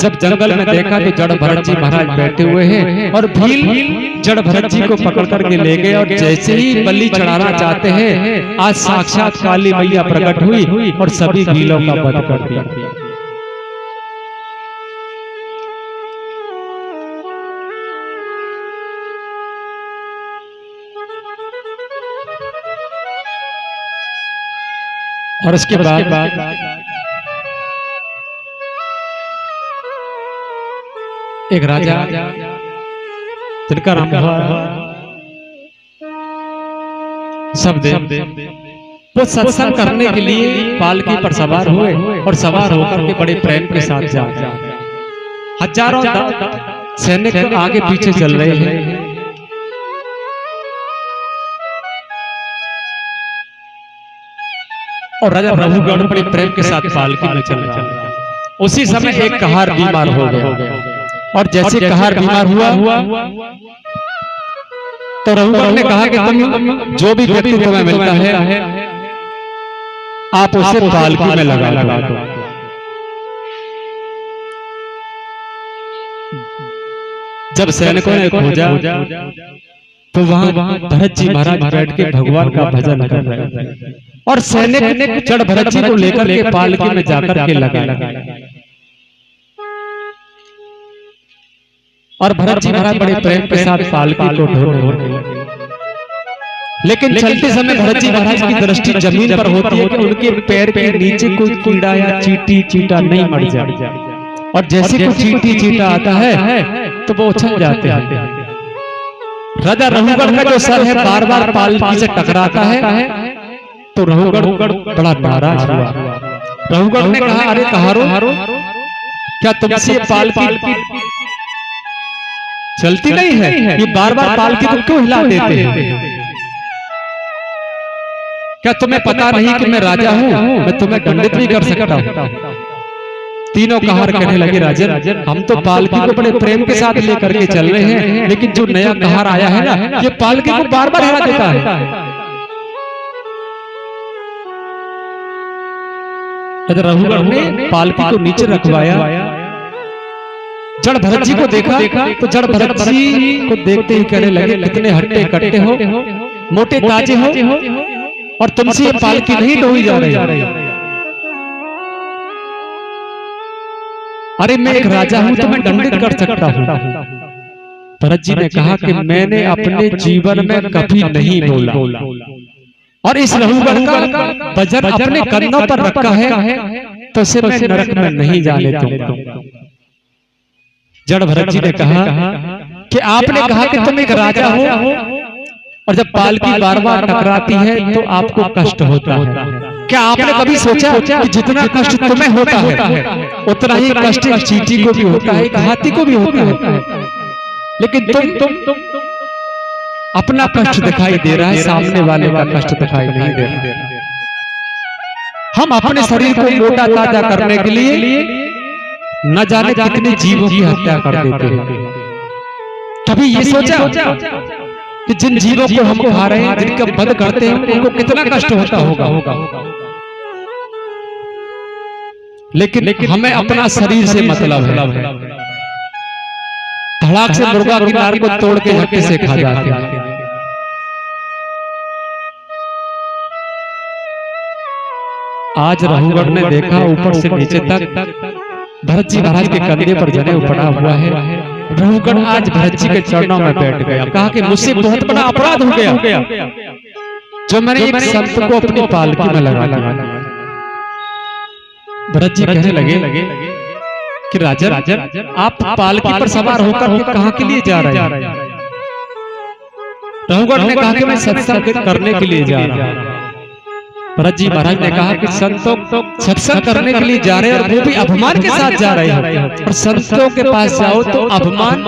जब जंगल में देखा तो जड़ भरत जी महाराज बैठे हुए हैं और भील जड़ भरत जी को पकड़ करके ले गए और जैसे ही बलि चढ़ाना चाहते हैं आज साक्षात काली मैया प्रकट हुई और सभी भीलों का वध कर दिया। और उसके बाद एक राजा जिनका नाम सब वो सत्संग करने के लिए पालकी पर सवार हुए और सवार होकर के बड़े प्रेम के साथ जा हजारों सैनिक आगे पीछे चल रहे हैं और राजा रघुगण बड़े प्रेम के साथ पालकी में चल रहा है। उसी समय एक कहार बीमार हो गया और जैसे कहार बीमार हुआ तो रघुगण ने कहा कि तुम जो भी व्यक्ति तुम्हें मिलता है आप उसे पालकी में लगा दो। जब सैनिकों ने खोजा तो वहां भरत जी महाराज बैठ के भगवान का भजन कर रहे थे और सैनिक जड़ भरत जी को लेकर के पालकी में जाकर के लगा और भरत जी महाराज बड़े प्रेम के साथ पालकी को ढोने लगे। लेकिन चलते समय भरत जी महाराज की दृष्टि जमीन पर होती है कि उनके पैर के नीचे कोई कीड़ा या चींटी चींटा नहीं मर जाए और जैसे कोई चींटी चींटा आता है तो वो उछल जाते हैं। राजा रघुगण का जो सर है बार बार पालकी से टकराता है तो रघुगण बड़ा नाराज हुआ। रघुगण ने कहा अरे कहारो क्या तुमसे पालकी चलती नहीं है? ये बार बार पालकी को क्यों हिला देते हैं? क्या तुम्हें पता नहीं कि मैं राजा हूँ, मैं तुम्हें दंडित भी कर सकता हूँ। तीनों कहार कहने लगे राजन हम तो पालकी को बड़े प्रेम के साथ लेकर के चल रहे हैं लेकिन जो नया कहार आया है ना ये पालकी को बार बार हिला देता है। रघुगण ने पालकी को नीचे रखवाया। जड़ भरत जी को देखा तो जड़ भरत जी को देखते ही कहने लगे कितने हट्टे कट्टे हो, मोटे ताजे हो और तुमसे ये पालकी नहीं ढोई जा रही। अरे मैं एक राजा हूं तो मैं दंडित कर सकता हूं। भरत जी ने कहा कि मैंने अपने जीवन में कभी नहीं बोला और इस रघुगण का वजन अपने कंधों पर रखा है तो उसे मैं नरक में नहीं जाने दूंगा। जड़ भरत जी ने कहा कि आपने कहा कि तुम एक राजा हो और जब पालकी बार बार टकराती है तो आपको कष्ट होता है। क्या आपने कभी सोचा कि जितना कष्ट तुम्हें होता है उतना ही कष्ट चींटी को भी होता है, हाथी को भी होता है, लेकिन तुम अपना कष्ट दिखाई दे रहा है, सामने वाले का कष्ट दिखाई नहीं दे रहा। हम अपने शरीर को मोटा ताजा करने के लिए न जाने कितने जीवों की हत्या कर देते हैं। कभी ये सोचा कि जिन जीवों को हम खा रहे हैं, जिनका वध करते हैं, उनको कितना कष्ट होता होगा। लेकिन हमें अपना शरीर से मतलब है। धड़ाक से मुर्गा की नार को तोड़ के झटके से खा जाते हैं। आज रघुगण ने देखा ऊपर से नीचे तक भरत जी महाराज के कंधे पर जनेऊ पड़ा हुआ है। रघुगण आज भरत जी के चरणों में बैठ गया, कहा कि मुझसे बहुत बड़ा अपराध हो गया जो मैंने एक संत को अपनी पालकी में लगा दिया। भरत जी कहने लगे कि राजन आप पालकी पर सवार होकर के कहां के लिए जा रहे हैं? रघुगण ने कहा कि मैं सत्संग करने के लिए जा रहा हूं। भरत जी महाराज ने कहा कि संतों सत्संग करने के लिए जा रहे हैं और वो भी अभिमान के साथ जा रहे हैं, और संतों के पास जाओ तो अभिमान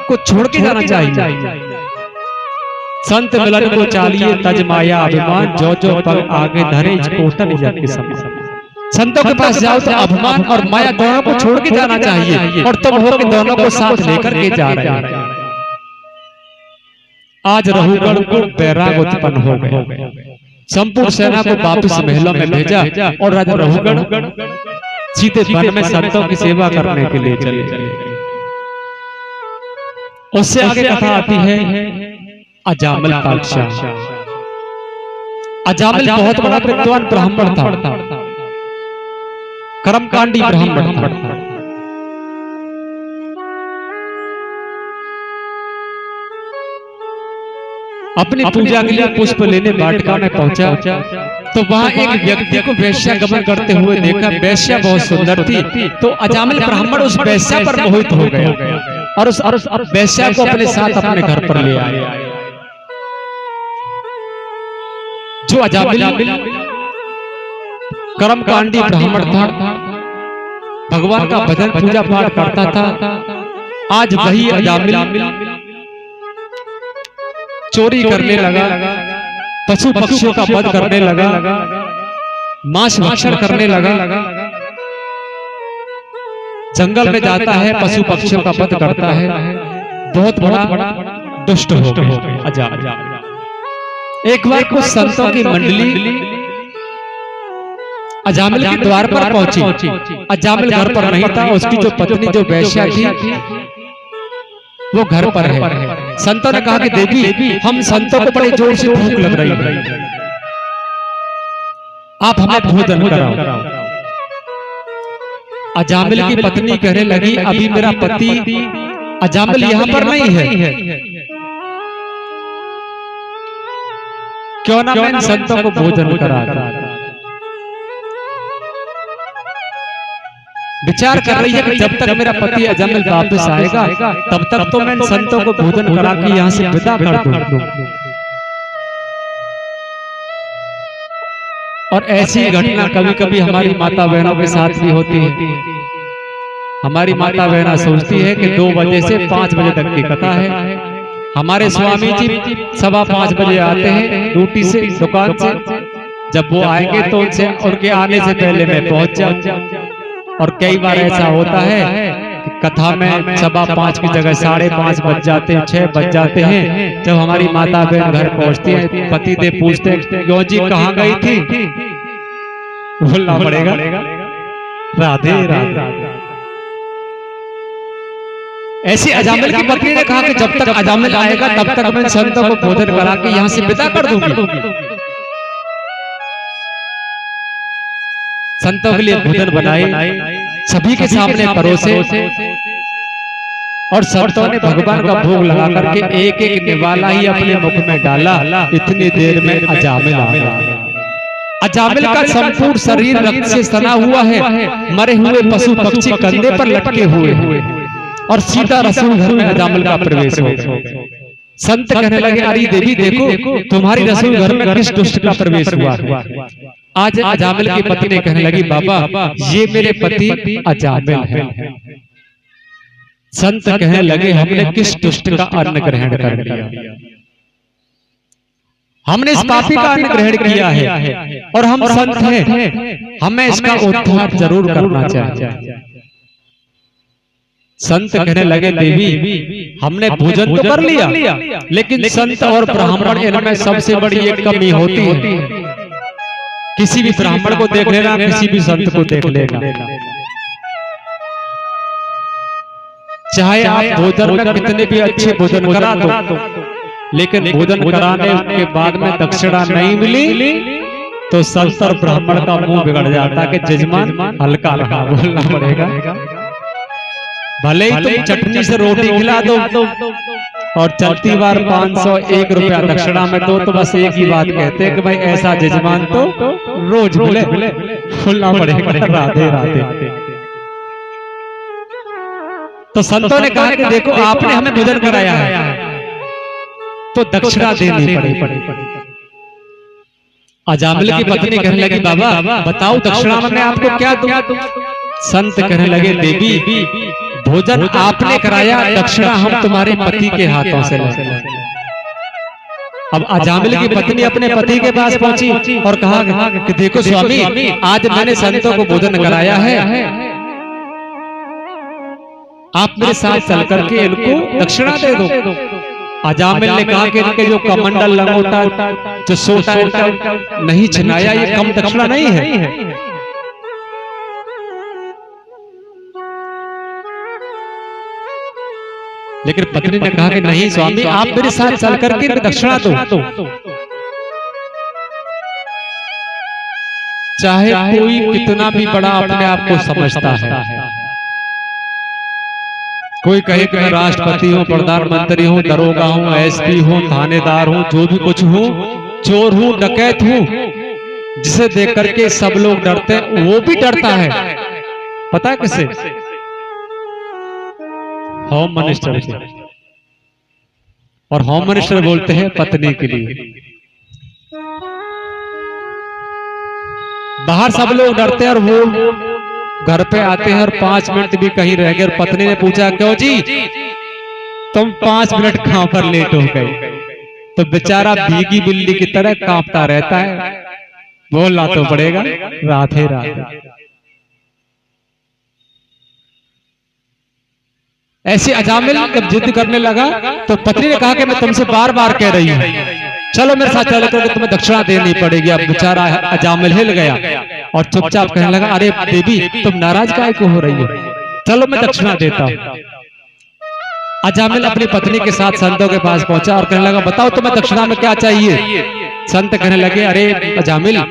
को छोड़ के जाना चाहिए। संत मिलन को चालिए तज माया अभिमान, जो जो पग आगे धरे कोटन जग के समान। संतों के पास जाओ तो अभिमान और माया दोनों को छोड़ के जाना चाहिए, और तुम हो के दोनों को साथ लेकर के जा रहे हैं। आज रघुगण को बैराग उत्पन्न हो गया। संपूर्ण सेना को वापस महलों में भेजा और राजा रघुगण सीधे वन में संतों की सेवा करने के लिए चले। उससे आगे कथा आती है अजामिल बादशाह। अजामिल बहुत बड़ा विद्वान ब्राह्मण था, कर्मकांडी ब्राह्मण था। अपनी पूजा के लिए पुष्प लेने वाटिका में पहुंचा तो वहां एक व्यक्ति को वेश्या गमन करते हुए देखा। वेश्या बहुत सुंदर थी, तो अजामिल ब्राह्मण उस वेश्या पर मोहित हो गया और उस वेश्या को अपने साथ अपने घर पर ले आया। जो अजामिल कर्मकांडी ब्राह्मण था, भगवान का भजन पूजा पाठ करता था, आज वही अजामिल चोरी करने लगा, पशु पक्षियों का वध करने लगा, मांस भक्षण करने लगा, जंगल में जाता है, पशु पक्षियों का वध करता है, बहुत बड़ा दुष्ट हो गया। एक बार कुछ संतों की मंडली अजामिल के द्वार पर पहुंची। अजामिल घर पर नहीं था, उसकी जो पत्नी जो वेश्या थी वो घर पर है। संतों ने कहा कि देवी, हम संतों को बड़े जोर से भूख लग रही है, आप हमें भोजन कराओ। अजामिल की पत्नी कहने लगी, अभी मेरा पति अजामिल यहाँ पर नहीं है, क्यों ना मैं इन संतों को भोजन करा। विचार कर रही है कि जब तक मेरा पति अजामिल वापस आएगा तब तक तो मैं इन संतों को भोजन करा के यहाँ से विदा कर दूं। और ऐसी घटना कभी कभी हमारी माता बहनों के साथ भी होती है। हमारी माता बहना सोचती है कि 2 बजे से 5 बजे तक की कथा है। हमारे स्वामी जी 5:15 बजे आते हैं ड्यूटी से, दुकान से। जब वो आएंगे तो उनके आने से पहले मैं पहुंच जाऊं। और कई बार ऐसा होता है कि कथा में 5:15 की जगह 5:30 बज जाते हैं, 6 बज जाते हैं। जब हमारी माता बहन घर पहुंचती है, पति देव पूछते हैं, क्यों जी कहाँ गई थी? बोलना पड़ेगा राधे राधे। ऐसी अजामिल की पत्नी ने कहा कि जब तक अजामिल आएगा तब तक मैं संतों को भोजन करा के यहाँ से विदा कर दूंगी। संतों के लिए भोजन बनाए, सभी के सामने परोसे और संतों ने भगवान का भोग लगा करके एक एक निवाला ही अपने मुख में डाला। इतनी देर में अजामिल आ गया। अजामिल का संपूर्ण शरीर रक्त से सना हुआ है, मरे हुए पशु पक्षी कंधे पर लटके हुए और सीधा रसूल घर में अजामिल का प्रवेश हो गया। संत कहने लगे, अरे देवी देखो, तुम्हारी रसूल घर में किस दुष्ट का प्रवेश हुआ है। आज अजामिल की पत्नी ने कहने लगी, बाबा ये मेरे पति अजामिल है। संत कहने लगे, हमने किस दुष्ट का अन्न ग्रहण कर लिया? हमने इस पापी का अन्न ग्रहण किया है और हम संत हैं, हमें इसका उद्धार जरूर करना चाहिए। संत कहने लगे, देवी हमने भोजन तो कर लिया, लेकिन संत और ब्राह्मण इनमें सबसे बड़ी एक कमी होती है। किसी भी ब्राह्मण को देख लेना, किसी भी संत को देख लेना, चाहे आप भोजन में कितने भी अच्छे भोजन करा दो, लेकिन भोजन कराने के बाद में दक्षिणा नहीं मिली तो संत और ब्राह्मण का मुंह बिगड़ जाता कि जजमान हल्का रहा। बोलना पड़ेगा, भले ही तुम चटनी से रोटी खिला दो और चलती बार 501 रुपया दक्षिणा में दो, तो बस एक ही बात कहते हैं कि भाई ऐसा जजमान तो रोज मिले। बोलना पड़ेगा राधे राधे। तो संतों ने कहा कि देखो आपने हमें भोजन कराया है तो दक्षिणा देनी पड़ेगी। अजामिल की पत्नी कहने लगी, बाबा बताओ दक्षिणा में मैं आपको क्या दूं? संत कहने लगे, देवी भोजन आपने कराया, दक्षिणा हम तुम्हारे पति के हाथों से लेंगे। अब अजामिल की पत्नी अपने पति के पास पहुंची और कहा कि देखो स्वामी, आज मैंने संतों को भोजन कराया है, आप मेरे साथ चल करके इनको दक्षिणा दे दो। अजामिल ने कहा कि इनके जो कमंडल लंगोटा जो सोटा नहीं छिनाया, ये कम दक्षिणा नहीं है। लेकिन पत्नी ने कहा कि नहीं स्वामी, आप मेरे साथ चल करके दक्षिणा दो। चाहे कोई कितना भी बड़ा अपने आप को समझता है, कोई कहे कि मैं राष्ट्रपति हूँ, प्रधानमंत्री हूँ, दरोगा हूँ, एसपी हूँ, थानेदार हूँ, जो भी कुछ हूँ, चोर हूँ, डकैत हूँ, जिसे देख करके सब लोग डरते हैं, वो भी डरता है। पता है किसे? होम मिनिस्टर से। और होम मिनिस्टर बोलते हैं पत्नी के लिए। बाहर सब लोग डरते हैं और वो घर पे आते हैं और 5 मिनट भी कहीं रह गए और पत्नी ने पूछा क्यों जी तुम 5 मिनट कहां पर लेट हो गए? तो बेचारा भीगी बिल्ली की तरह कांपता रहता है, बोलना तो पड़ेगा राधे राधे। ऐसे अजामिल जब जिद करने लगा तो पत्नी ने कहा कि मैं तुमसे बार बार कह रही हूं, चलो मेरे साथ चल करके तुम्हें दक्षिणा देनी पड़ेगी। अब बेचारा अजामिल हिल गया और चुपचाप कहने लगा, अरे बेबी तुम नाराज काहे को हो रही हो, चलो मैं दक्षिणा देता हूं। अजामिल अपनी पत्नी के साथ संतों के पास पहुंचा और कहने लगा, बताओ तुम्हें दक्षिणा में क्या चाहिए? संत कहने लगे, अरे अजामिल,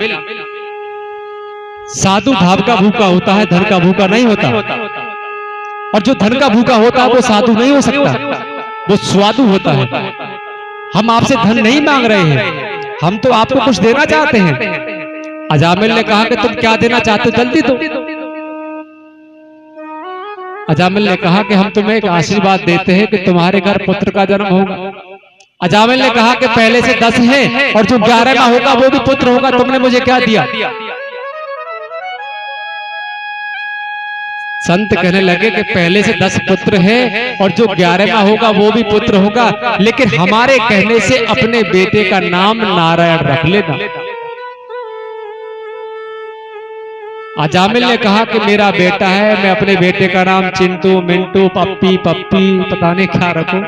साधु भाव का भूखा होता है, धन का भूखा नहीं होता। और जो धन का भूखा होता है वो साधु नहीं हो सकता, वो स्वादु होता है। हम आपसे धन नहीं मांग रहे हैं, हम तो आपको कुछ देना चाहते हैं। अजामिल ने कहा कि तुम क्या देना चाहते हो, जल्दी दो। अजामिल ने कहा कि हम तुम्हें एक आशीर्वाद देते हैं कि तुम्हारे घर पुत्र का जन्म होगा। अजामिल ने कहा कि पहले से 10 है और जो 11वां होगा वो भी पुत्र होगा, तुमने मुझे क्या दिया? संत कहने लगे कि पहले से 10 पुत्र है और जो 11वां होगा वो भी पुत्र होगा, लेकिन हमारे कहने से अपने बेटे का नाम नारायण रख लेना। अजामिल ने कहा कि मेरा बेटा है, मैं अपने बेटे का नाम चिंटू, मिंटू, पप्पी, पता नहीं क्या रखूं।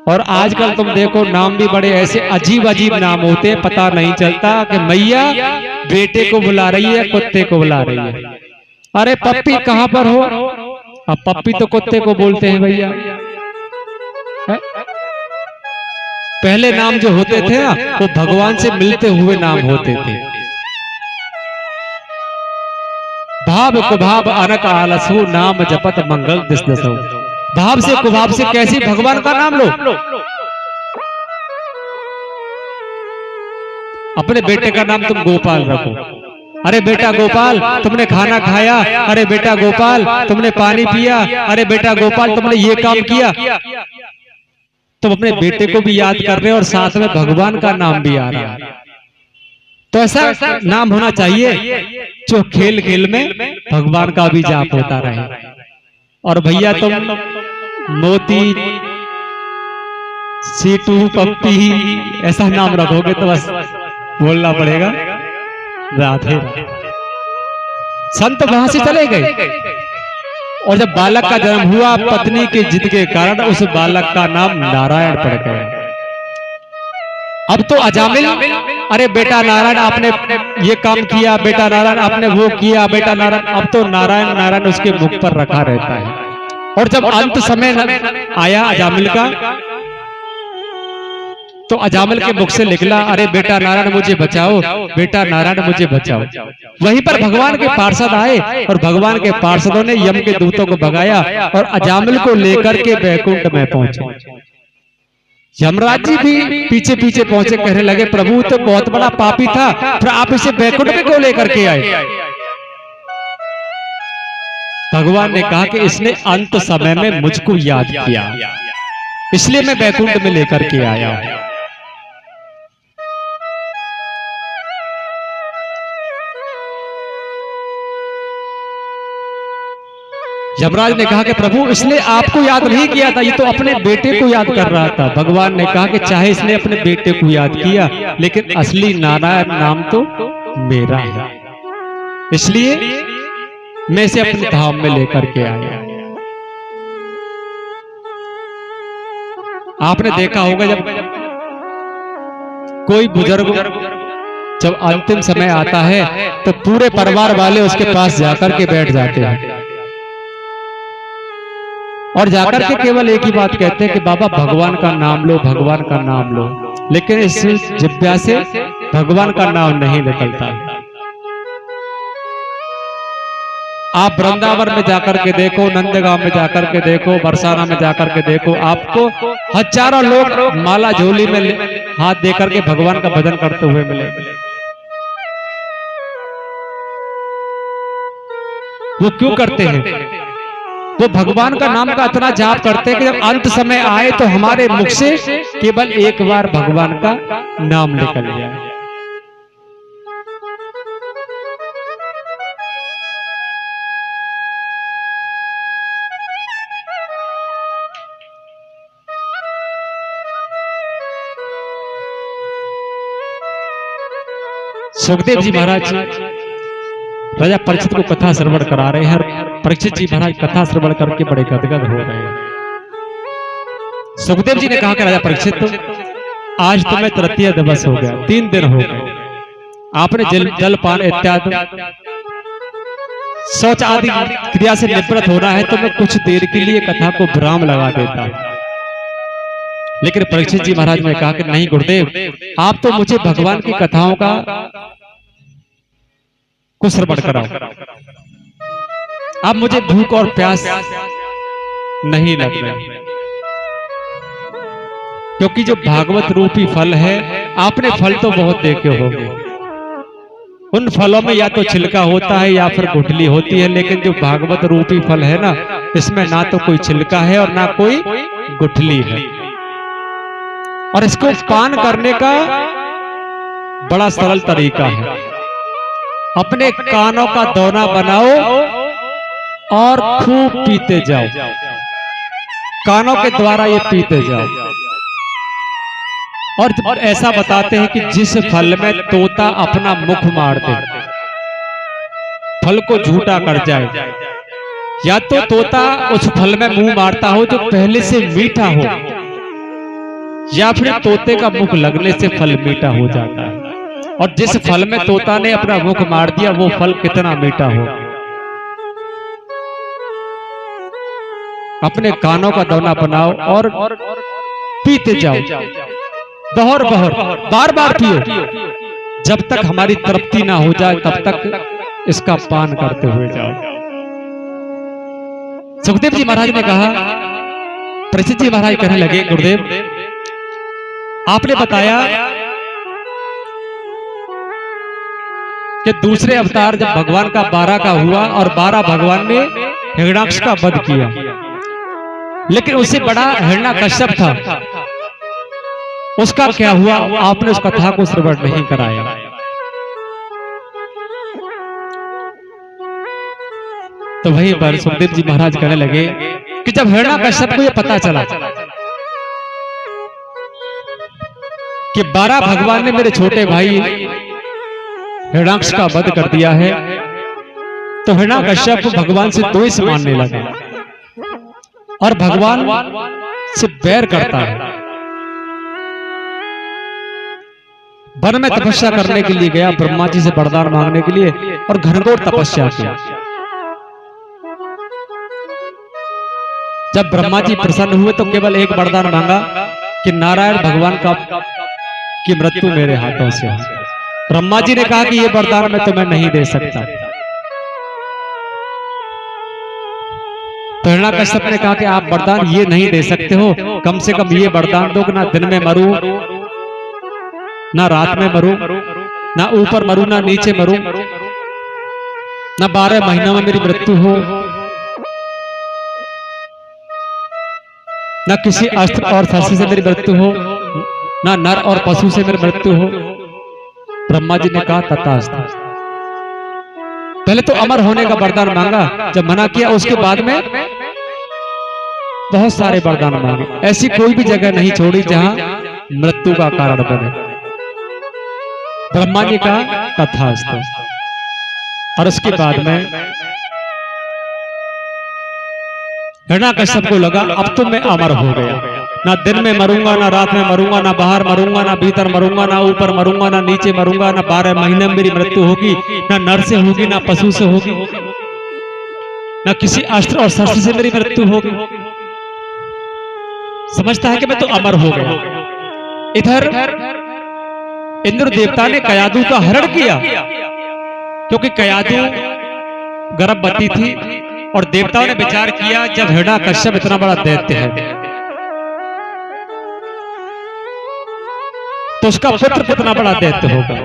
और आजकल तुम देखो नाम भी बड़े ऐसे अजीब अजीब नाम होते हैं, पता नहीं चलता कि मैया बेटे को बुला रही है, कुत्ते को बुला रही है। अरे पप्पी कहां पर हो? अब पप्पी तो कुत्ते को बोलते हैं भैया। पहले नाम जो होते थे ना वो भगवान से मिलते हुए नाम होते थे। भाव कुभाव अनक आलसु नाम जपत मंगल दिस दसो। भाव से कुभाव से कैसी भगवान का नाम लो। अपने बेटे का नाम तुम गोपाल रखो। अरे बेटा गोपाल तुमने खाना खाया, अरे बेटा गोपाल तुमने पानी पिया, अरे बेटा गोपाल तुमने ये काम किया। तुम अपने बेटे को भी याद कर रहे हो और साथ में भगवान का नाम भी आ रहा है। तो ऐसा नाम होना चाहिए जो खेल खेल में भगवान का भी जाप होता रहे। और भैया तुम मोती, सीटू, पप्पी ऐसा नाम रखोगे तो बस बोलना पड़ेगा राधे। संत वहां से चले गए और जब बालक का जन्म हुआ पत्नी की जिद के कारण उस बालक का नाम नारायण पड़ गया। अब तो अजामिल अरे बेटा नारायण आपने ये काम किया, बेटा नारायण आपने वो किया, बेटा नारायण, अब तो नारायण नारायण उसके मुख पर रखा रहता है। और जब अंत समय आया अजामिल का तो अजामिल के मुख से निकला अरे बेटा नारायण मुझे बचाओ, बेटा नारायण मुझे बचाओ। वहीं पर भगवान के पार्षद आए और भगवान के पार्षदों ने यम के दूतों को भगाया और अजामिल को लेकर के बैकुंठ में पहुंचे। यमराज जी भी पीछे पीछे पहुंचे, कहने लगे प्रभु तो बहुत बड़ा पापी था, फिर आप इसे बैकुंठ में क्यों लेकर के आए? भगवान ने कहा कि इसने अंत समय में मुझको याद किया, इसलिए मैं बैकुंठ में लेकर के आया। यमराज ने कहा कि प्रभु इसने आपको याद नहीं किया था, ये तो अपने बेटे को याद कर रहा था। भगवान ने कहा कि चाहे इसने अपने बेटे को याद किया लेकिन असली नारायण नाम तो मेरा है, इसलिए मैं इसे अपने धाम में लेकर के आया। आपने देखा होगा जब कोई बुजुर्ग जब अंतिम समय आता है तो पूरे परिवार वाले उसके पास जाकर के बैठ जाते हैं। और जाकर के केवल एक ही बात कहते हैं कि बाबा भगवान का नाम लो, भगवान का नाम लो, लेकिन इस जिब्या से भगवान का नाम नहीं निकलता। आप वृंदावन में जाकर के देखो, नंदगांव में जाकर के देखो, बरसाना में जाकर के देखो, आपको हजारों लोग माला झोली में हाथ देकर के भगवान का भजन करते हुए मिलेंगे। वो क्यों करते हैं? वो भगवान का नाम का इतना जाप करते हैं कि जब अंत समय आए तो हमारे मुख से केवल एक बार भगवान का नाम निकल जाए। सुखदेव जी महाराज राजा परीक्षित को कथा श्रवण करा रहे हैं। परीक्षित जी महाराज कथा श्रवण करके बड़े गदगद हो रहे हैं। सुखदेव जी ने कहा कि राजा परीक्षित, आज तुम्हें तृतीय दिवस हो गया, 3 दिन हो गए, आपने जल पान इत्यादि शौच आदि क्रिया से निवृत्त होना है तो मैं कुछ देर के लिए कथा को विराम लगा देता। लेकिन परीक्षित जी महाराज ने कहा कि नहीं गुरुदेव, आप तो मुझे भगवान की कथाओं का को श्रवण कराओ। अब मुझे भूख और प्यास नहीं लग रही, क्योंकि जो भागवत रूपी फल है, आपने फल तो बहुत देखे होंगे, उन फलों में या तो छिलका होता है या फिर गुठली होती है, लेकिन जो भागवत रूपी फल है ना, इसमें ना तो कोई छिलका है और ना कोई गुठली है। और इसको पान करने का बड़ा सरल तरीका है। अपने कानों का दोना बनाओ और खूब पीते जाओ, कानों के द्वारा ये पीते जाओ। और ऐसा बताते हैं कि जिस फल में तोता अपना मुख मार दे, फल को झूठा कर जाए, या तो तोता उस फल में मुंह मारता हो जो पहले से मीठा हो, या फिर तोते का मुख लगने से फल मीठा हो जाता है। और जिस फल में तोता ने अपना मुख मार दिया, वो फल कितना मीठा हो। अपने कानों का दौना बनाओ और पीते जाओ, बहर बहर बार बार पियो, जब तक हमारी तृप्ति ना हो जाए तब तक इसका पान करते हुए जाओ। सुखदेव जी महाराज ने कहा, परीक्षित जी महाराज कहने लगे, गुरुदेव आपने बताया कि दूसरे अवतार जब भगवान का 12 का हुआ और 12 भगवान ने हिरण्याक्ष का वध किया, लेकिन उससे बड़ा हिरण्यकश्यप था, उसका क्या हुआ? आपने उस कथा को श्रवण नहीं कराया। तो वहीं पर सुखदेव जी महाराज कहने लगे कि जब हिरण्यकश्यप को यह पता चला कि 12 भगवान ने मेरे छोटे भाई हिरण्याक्ष का वध कर दिया है, तो हिरण्यकश्यप भगवान से द्वेष मानने लगा और भगवान से बैर करता है। वन में तपस्या करने के लिए गया, ब्रह्मा जी से वरदान मांगने के लिए, और घनघोर तपस्या की। जब ब्रह्मा जी प्रसन्न हुए तो केवल एक वरदान मांगा कि नारायण भगवान की मृत्यु मेरे हाथों से हो। ब्रह्मा जी ने कहा कि यह वरदान मैं तुम्हें नहीं दे सकता। तो हिरण्याकश्यप ने कहा कि आप वरदान ये नहीं दे सकते हो, कम से कम ये वरदान दो कि ना दिन में मरूं, ना रात में मरूं, ना ऊपर मरूं, ना नीचे मरूं, ना 12 महीनों में मेरी मृत्यु हो, ना किसी अस्त्र और शस्त्र से मेरी मृत्यु हो, ना नर और पशु से मेरी मृत्यु हो। ब्रह्मा जी ने कहा तथास्तु। पहले तो अमर होने का वरदान मांगा, जब मना किया उसके बाद में बहुत सारे वरदान मांगे, ऐसी कोई भी जगह नहीं छोड़ी जहां मृत्यु का कारण बने। ब्रह्मा जी का तथास्तु। और उसके बाद में हिरण्याकश्यप को लगा अब तो मैं अमर हो गया, ना दिन में मरूंगा, ना रात में मरूंगा, ना बाहर मरूंगा, ना भीतर मरूंगा, ना ऊपर मरूंगा, ना नीचे मरूंगा, ना 12 महीने में मेरी मृत्यु होगी, ना नर से होगी, ना पशु से होगी, ना किसी अस्त्र और शस्त्र से मेरी मृत्यु होगी। समझता है कि मैं तो अमर हो गया। इधर इंद्र देवता ने कयादू का हरण किया, क्योंकि कयादू गर्भवती थी और देवताओं ने विचार किया जब हिरण्यकश्यप इतना बड़ा दैत्य है तो उसका पुत्र कितना बड़ा दैत्य होगा।